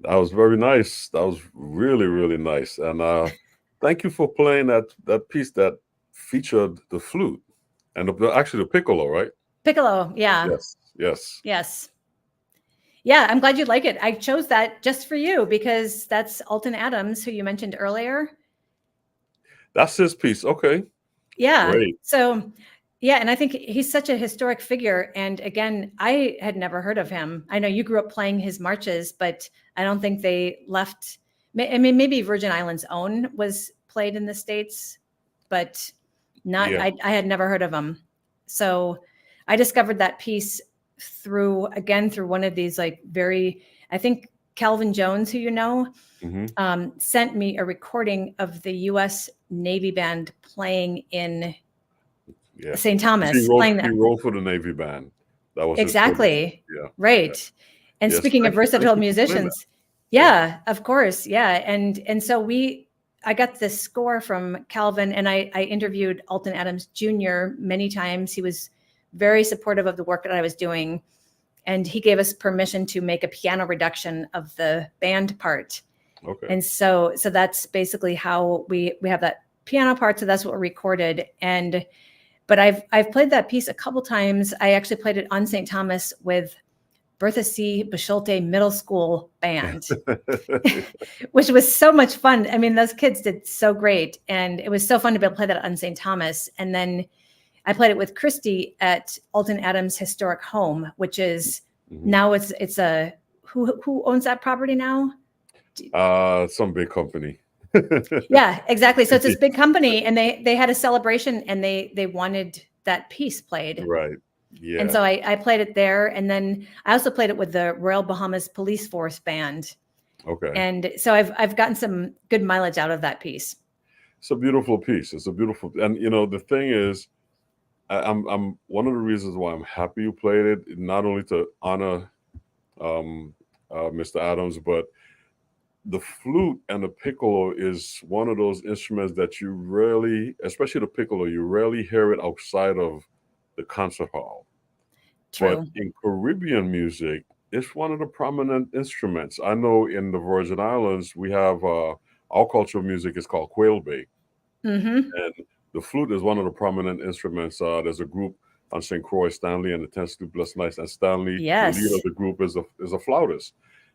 Speaker 1: That was very nice. That was really, really nice. And thank you for playing that piece that featured the flute and actually the piccolo, right?
Speaker 2: Piccolo, yeah.
Speaker 1: Yes, yes.
Speaker 2: Yes. Yeah, I'm glad you like it. I chose that just for you because that's Alton Adams, who you mentioned earlier.
Speaker 1: That's his piece. Okay.
Speaker 2: Yeah.
Speaker 1: Great.
Speaker 2: So, yeah, and I think he's such a historic figure. And again, I had never heard of him. I know you grew up playing his marches, but I don't think they left. I mean, maybe Virgin Islands' own was played in the States, but not.
Speaker 1: Yeah.
Speaker 2: I had never heard of him. So I discovered that piece through one of these like I think Calvin Jones, who you know, sent me a recording of the U.S. Navy Band playing in St. Thomas.
Speaker 1: He wrote for the Navy Band. That was
Speaker 2: exactly
Speaker 1: yeah.
Speaker 2: Right. And
Speaker 1: yes,
Speaker 2: speaking of versatile musicians, yeah, of course, yeah, and so I got this score from Calvin, and I interviewed Alton Adams Jr. many times. He was very supportive of the work that I was doing, and he gave us permission to make a piano reduction of the band part.
Speaker 1: Okay.
Speaker 2: And so that's basically how we have that piano part. So that's what we recorded. But I've played that piece a couple times. I actually played it on St. Thomas with Bertha C. Bisholte Middle School Band, which was so much fun. I mean, those kids did so great. And it was so fun to be able to play that on St. Thomas. And then I played it with Christy at Alton Adams Historic Home, which is now it's a, who owns that property now?
Speaker 1: Some big company.
Speaker 2: Yeah, exactly. So it's this big company, and they had a celebration, and they wanted that piece played.
Speaker 1: Right. Yeah.
Speaker 2: And so I played it there, and then I also played it with the Royal Bahamas Police Force Band.
Speaker 1: Okay.
Speaker 2: And so I've gotten some good mileage out of that piece.
Speaker 1: It's a beautiful piece. It's a beautiful, and the thing is, I'm one of the reasons why I'm happy you played it, not only to honor Mr. Adams, but the flute and the piccolo is one of those instruments that you rarely, especially the piccolo, you rarely hear it outside of the concert hall.
Speaker 2: True.
Speaker 1: But in Caribbean music, it's one of the prominent instruments. I know in the Virgin Islands, we have our cultural music is called quail-bake. And the flute is one of the prominent instruments. There's a group on St. Croix, Stanley and the 10 Sleepless Nights, and Stanley, the leader of the group, is a flautist.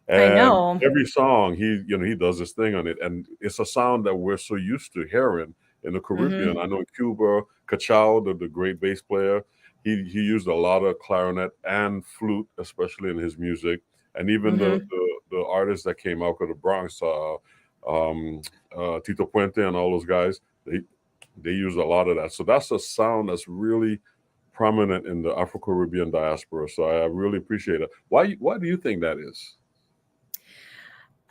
Speaker 1: And
Speaker 2: I know.
Speaker 1: every song he does this thing on it, and it's a sound that we're so used to hearing in the Caribbean. I know in Cuba, Cachao, the great bass player, he used a lot of clarinet and flute, especially in his music. And even the artists that came out of the Bronx, Tito Puente and all those guys, they use a lot of that. So that's a sound that's really prominent in the Afro-Caribbean diaspora. So I really appreciate it. Why do you think that is?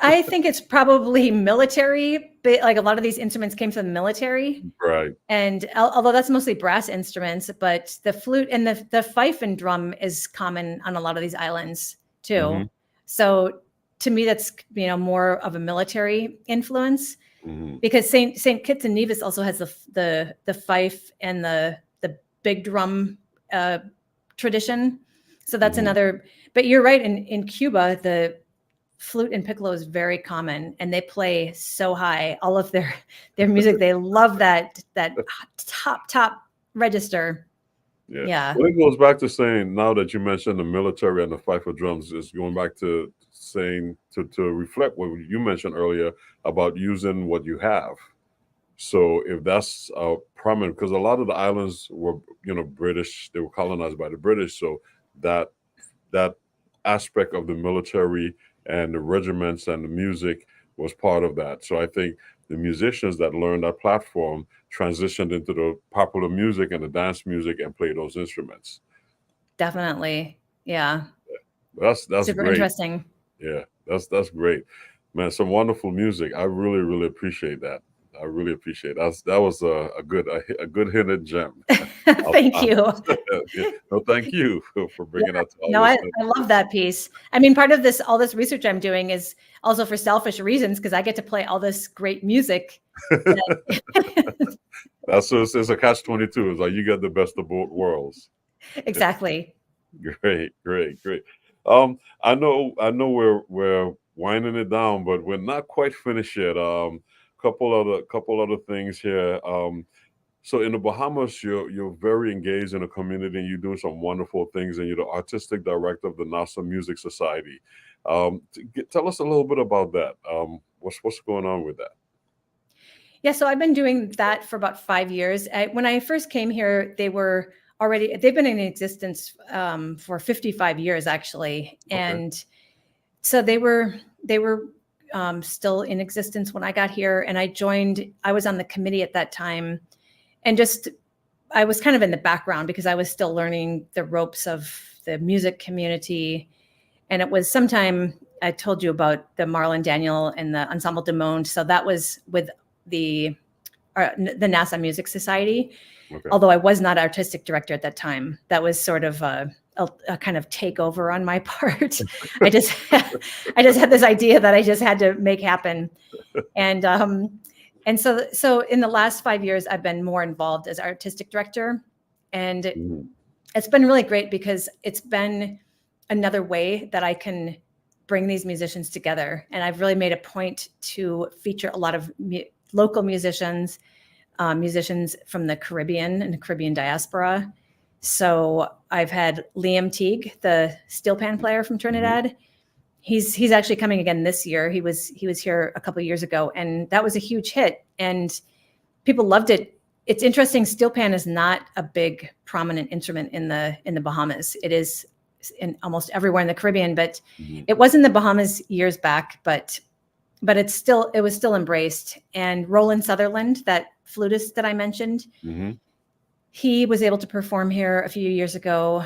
Speaker 2: I think it's probably military, but like a lot of these instruments came from the military.
Speaker 1: Right.
Speaker 2: And although that's mostly brass instruments, but the flute and the fife and drum is common on a lot of these islands too. So to me, that's, more of a military influence, because Saint Kitts and Nevis also has the fife and the big drum tradition. So that's another, but you're right. In Cuba, the flute and piccolo is very common, and they play so high. All of their music, they love that top register. Yeah.
Speaker 1: Well, it goes back to saying, now that you mentioned the military and the fife of drums, is going back to saying to reflect what you mentioned earlier about using what you have. So if that's prominent, because a lot of the islands were British, they were colonized by the British, so that aspect of the military and the regiments and the music was part of that. So I think the musicians that learned that platform transitioned into the popular music and the dance music and played those instruments.
Speaker 2: Definitely. Yeah.
Speaker 1: That's
Speaker 2: super
Speaker 1: great.
Speaker 2: Interesting.
Speaker 1: Yeah, that's great, man. Some wonderful music. I really, really appreciate that. I really appreciate it. That was a good hidden gem.
Speaker 2: Thank you.
Speaker 1: No, thank you for bringing that to all.
Speaker 2: No, I love that piece. I mean, part of all this research I'm doing is also for selfish reasons, because I get to play all this great music.
Speaker 1: It's a catch-22. It's like you get the best of both worlds.
Speaker 2: Exactly.
Speaker 1: Great. I know we're winding it down, but we're not quite finished yet. Couple other things here. So in the Bahamas, you're very engaged in the community, and you do some wonderful things. And you're the artistic director of the Nassau Music Society. Tell us a little bit about that. What's going on with that?
Speaker 2: Yeah, so I've been doing that for about 5 years. When I first came here, they've been in existence for 55 years actually, and so they were still in existence when I got here, and I was on the committee at that time, and I was kind of in the background because I was still learning the ropes of the music community. And it was sometime I told you about the Marlon Daniel and the Ensemble du Monde. So that was with the Nassau Music Society.
Speaker 1: Okay.
Speaker 2: Although I was not artistic director at that time. That was sort of a kind of takeover on my part. I just had this idea that I just had to make happen. And so in the last 5 years, I've been more involved as artistic director. And it's been really great because it's been another way that I can bring these musicians together. And I've really made a point to feature a lot of local musicians from the Caribbean and the Caribbean diaspora. So I've had Liam Teague, the steel pan player from Trinidad. He's actually coming again this year. He was here a couple of years ago, and that was a huge hit, and people loved it. It's interesting. Steel pan is not a big prominent instrument in the Bahamas. It is in almost everywhere in the Caribbean, but it was in the Bahamas years back. But it was still embraced. And Roland Sutherland, that flutist that I mentioned, he was able to perform here a few years ago.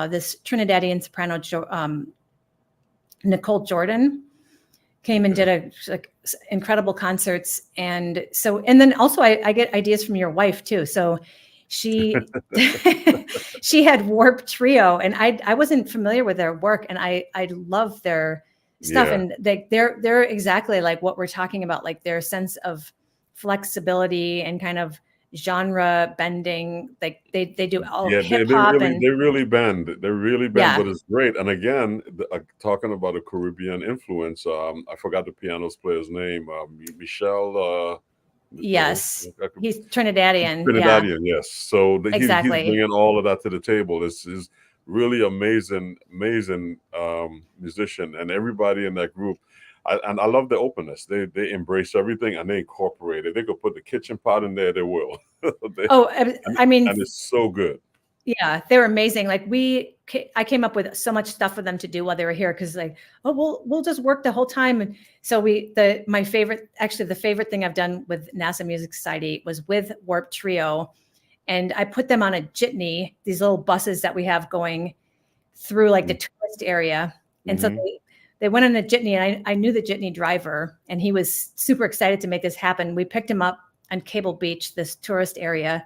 Speaker 2: This Trinidadian soprano, Nicole Jordan, came and did incredible concerts. And then also I get ideas from your wife too. So she had Warp Trio, and I wasn't familiar with their work, and I love their stuff.
Speaker 1: Yeah.
Speaker 2: And they're exactly like what we're talking about, like their sense of flexibility and kind of genre bending. Like they do all hip hop,
Speaker 1: they really bend. They really bend,
Speaker 2: Yeah.
Speaker 1: but it's great. And again, talking about a Caribbean influence, I forgot the piano's player's name. Michelle.
Speaker 2: Yes, he's Trinidadian.
Speaker 1: Trinidadian, yes. So he's
Speaker 2: Exactly.
Speaker 1: bringing all of that to the table. It's really amazing musician, and everybody in that group. And I love the openness. They embrace everything, and they incorporate it. They could put the kitchen pot in there, they will.
Speaker 2: I mean,
Speaker 1: and it's so good.
Speaker 2: Yeah, they're amazing. Like I came up with so much stuff for them to do while they were here, because like, oh, we'll just work the whole time. And so the favorite thing I've done with Nassau Music Society was with Warp Trio, and I put them on a jitney, these little buses that we have going through like the tourist area. And so they went on a jitney, and I knew the jitney driver, and he was super excited to make this happen. We picked him up on Cable Beach, this tourist area,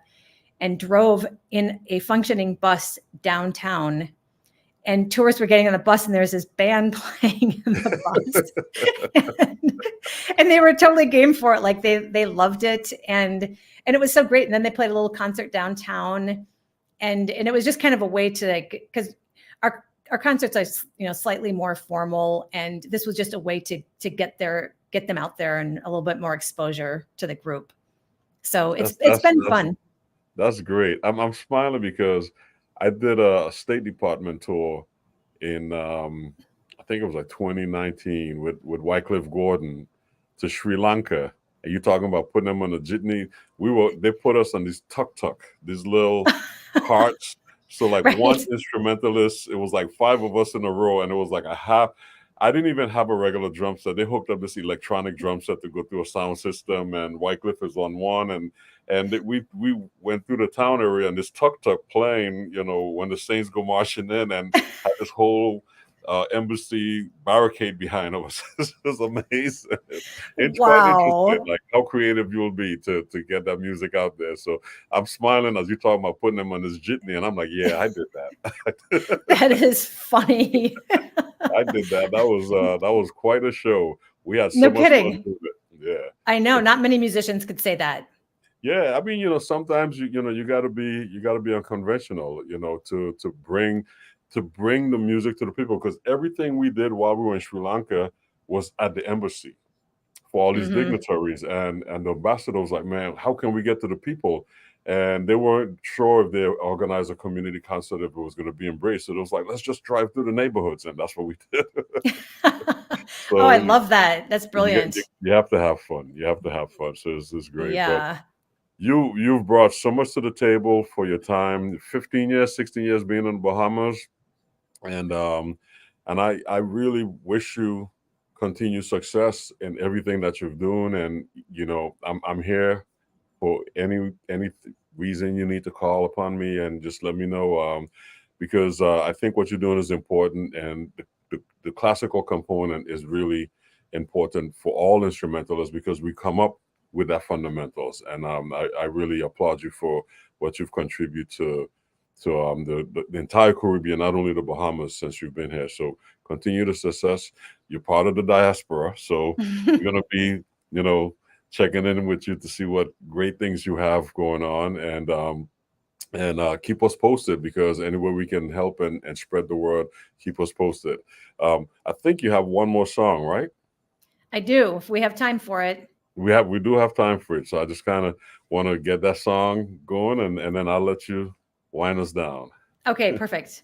Speaker 2: and drove in a functioning bus downtown. And tourists were getting on the bus, and there was this band playing in the bus. and they were totally game for it. Like they loved it. And it was so great. And then they played a little concert downtown. And it was just kind of a way to, like, because our concerts are, slightly more formal. And this was just a way to get them out there and a little bit more exposure to the group. So it's been fun.
Speaker 1: That's great. I'm smiling because I did a State Department tour in I think it was like 2019 with Wycliffe Gordon to Sri Lanka. And you talking about putting them on a jitney? They put us on these tuk-tuk, these little carts. So like
Speaker 2: Right.
Speaker 1: One instrumentalist, it was like 5 of us in a row, and it was like I didn't even have a regular drum set. They hooked up this electronic drum set to go through a sound system, and Wycliffe is on one, and we went through the town area, and this tuk-tuk playing, when the Saints go marching in, and had this whole embassy barricade behind us. It was amazing. It's quite interesting, like how creative you'll be to get that music out there. So I'm smiling as you're talking about putting them on this jitney, and I'm like, yeah, I did that.
Speaker 2: That is funny.
Speaker 1: I did that. That was quite a show. We had so
Speaker 2: No
Speaker 1: much
Speaker 2: kidding.
Speaker 1: fun doing it. Yeah.
Speaker 2: I know not many musicians could say that.
Speaker 1: Yeah, I mean, sometimes you gotta be unconventional, to bring the music to the people, because everything we did while we were in Sri Lanka was at the embassy for all these
Speaker 2: Mhm.
Speaker 1: dignitaries, and the ambassador was like, man, how can we get to the people? And they weren't sure if they organized a community concert, if it was going to be embraced. So it was like, let's just drive through the neighborhoods, and that's what we did.
Speaker 2: Oh, I
Speaker 1: So
Speaker 2: love that. That's
Speaker 1: you,
Speaker 2: brilliant.
Speaker 1: you have to have fun. You have to have fun. So it's great. But
Speaker 2: Yeah.
Speaker 1: you've brought so much to the table for your time, 15 years, 16 years being in the Bahamas. And I really wish you continued success in everything that you're doing. And I'm here for any reason you need to call upon me, and just let me know, because I think what you're doing is important, and the classical component is really important for all instrumentalists, because we come up with that fundamentals. And I really applaud you for what you've contributed to the entire Caribbean, not only the Bahamas, since you've been here. So continue the success. You're part of the diaspora, so we're gonna be, checking in with you to see what great things you have going on, and keep us posted, because anywhere we can help and spread the word, keep us posted. I think you have one more song, right?
Speaker 2: I do, if we have time for it.
Speaker 1: We do have time for it, so I just kind of want to get that song going, and then I'll let you wind us down.
Speaker 2: Okay, perfect.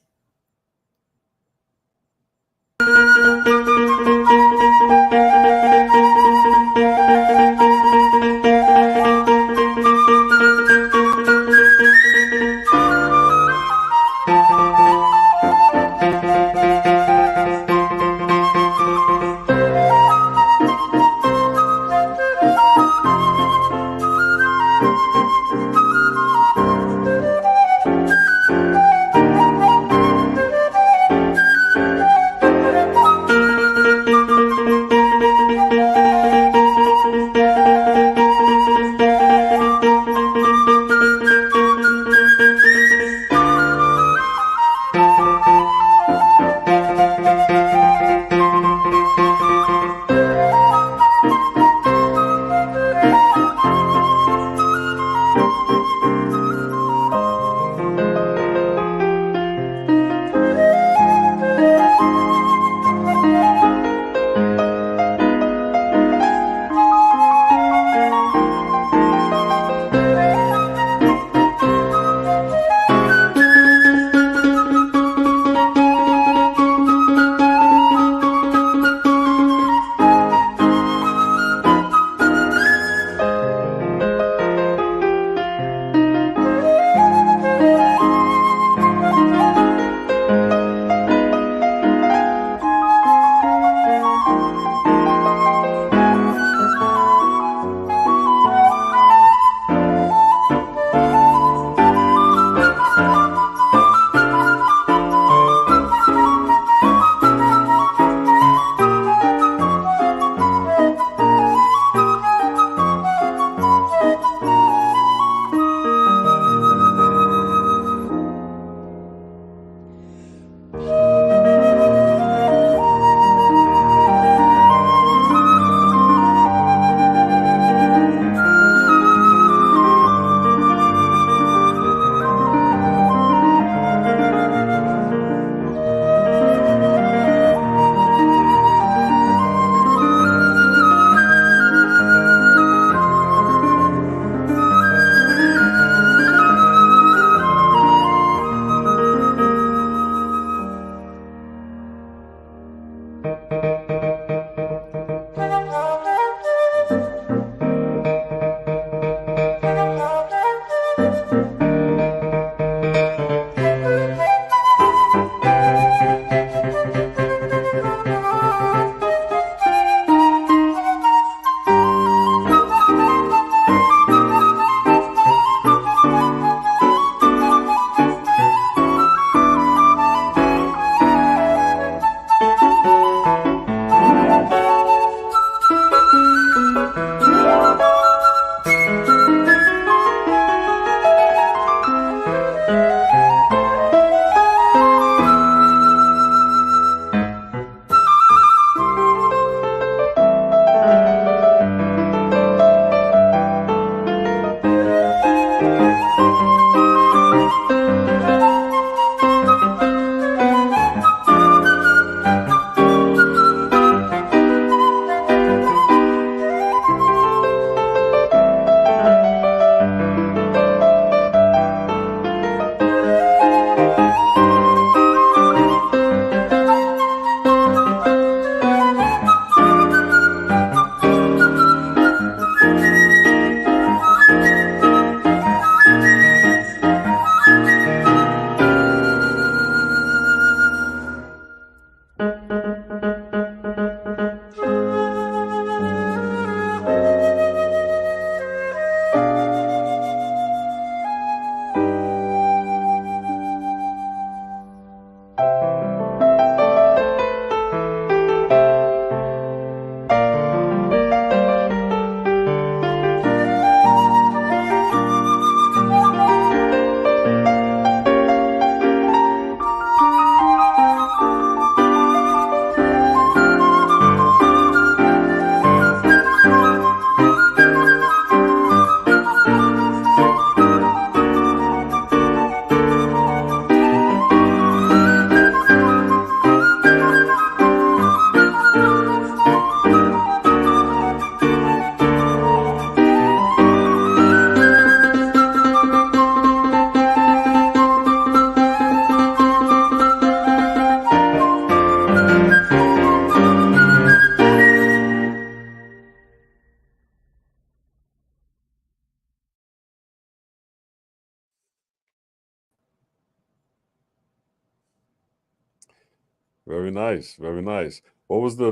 Speaker 1: Very nice. Very nice. What was the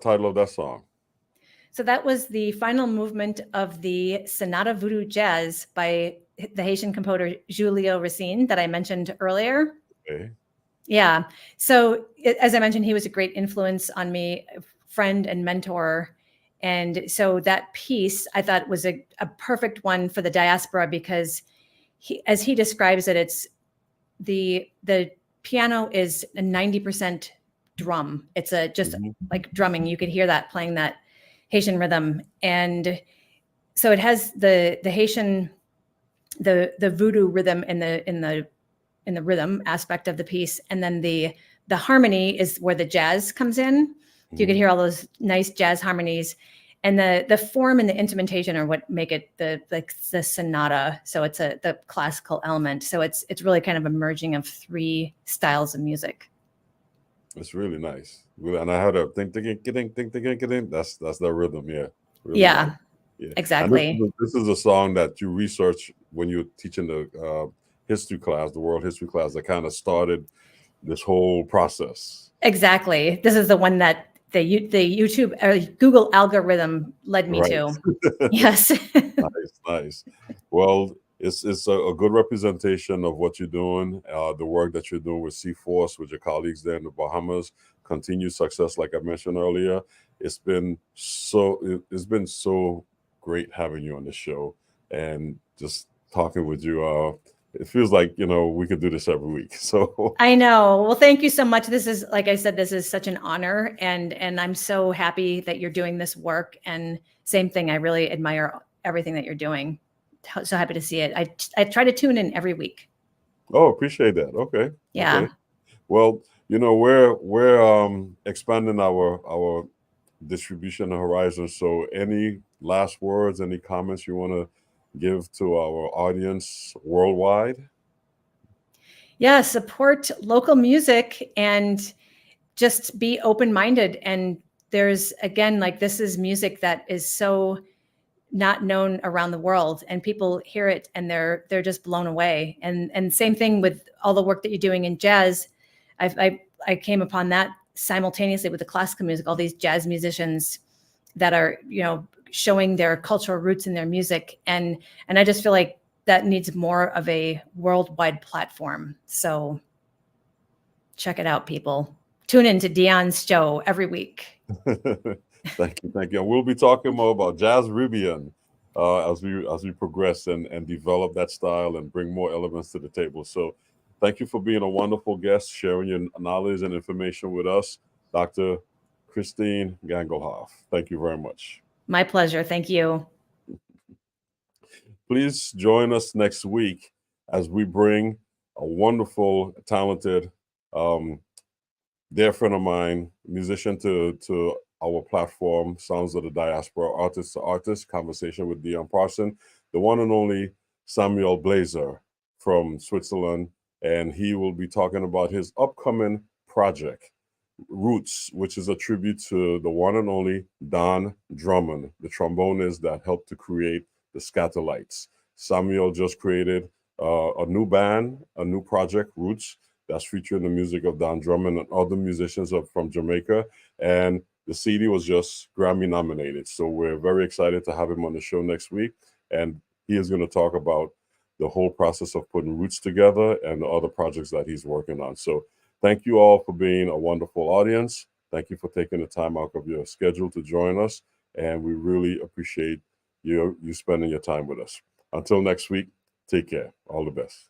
Speaker 1: title of that song?
Speaker 2: So that was the final movement of the Sonata Voodoo Jazz by the Haitian composer Julio Racine that I mentioned earlier.
Speaker 1: Okay.
Speaker 2: Yeah. So as I mentioned, he was a great influence on me, a friend and mentor. And so that piece I thought was a perfect one for the diaspora because as he describes it, it's the piano is a 90% drum. It's just like drumming. You could hear that playing that Haitian rhythm. And so it has the Haitian, the voodoo rhythm in the rhythm aspect of the piece. And then the harmony is where the jazz comes in. So you could hear all those nice jazz harmonies. And the form and the instrumentation are what make it the sonata. So it's the classical element. So it's really kind of a merging of three styles of music.
Speaker 1: It's really nice. And I had a think. That's the rhythm. Yeah. Really
Speaker 2: Yeah,
Speaker 1: nice. Yeah,
Speaker 2: exactly.
Speaker 1: And this is a song that you research when you're teaching the history class, the world history class, that kind of started this whole process.
Speaker 2: Exactly. This is the one that the YouTube or Google algorithm led me to. Yes.
Speaker 1: Nice. Well, it's a good representation of what you're doing, the work that you're doing with C-Force, with your colleagues there in the Bahamas. Continued success, like I mentioned earlier. It's been so great having you on the show and just talking with you. It feels like, we could do this every week. So
Speaker 2: I know. Well, thank you so much. This is, like I said, this is such an honor, and I'm so happy that you're doing this work. And same thing, I really admire everything that you're doing. So happy to see it. I try to tune in every week.
Speaker 1: Oh, appreciate that. Okay.
Speaker 2: Yeah.
Speaker 1: Okay. Well, we're expanding our distribution horizon. So any last words, any comments you want to give to our audience worldwide?
Speaker 2: Yeah, support local music and just be open-minded. And there's, again, like, this is music that is so not known around the world, and people hear it and they're just blown away. And same thing with all the work that you're doing in jazz. I came upon that simultaneously with the classical music, all these jazz musicians that are, showing their cultural roots in their music. And I just feel like that needs more of a worldwide platform. So check it out, people. Tune in to Dion's show every week.
Speaker 1: Thank you. And we'll be talking more about jazz Caribbean as we progress and develop that style and bring more elements to the table. So thank you for being a wonderful guest, sharing your knowledge and information with us, Dr. Christine Gangelhoff. Thank you very much.
Speaker 2: My pleasure. Thank you.
Speaker 1: Please join us next week as we bring a wonderful, talented, dear friend of mine, musician to our platform, Sounds of the Diaspora, Artist to Artist, conversation with Dion Parson, the one and only Samuel Blazer from Switzerland. And he will be talking about his upcoming project, Roots, which is a tribute to the one and only Don Drummond, the trombonist that helped to create the Scatterlights. Samuel just created a new band, a new project, Roots, that's featuring the music of Don Drummond and other musicians from Jamaica. And the CD was just Grammy nominated. So we're very excited to have him on the show next week. And he is going to talk about the whole process of putting Roots together and the other projects that he's working on. So thank you all for being a wonderful audience. Thank you for taking the time out of your schedule to join us. And we really appreciate you spending your time with us. Until next week, take care. All the best.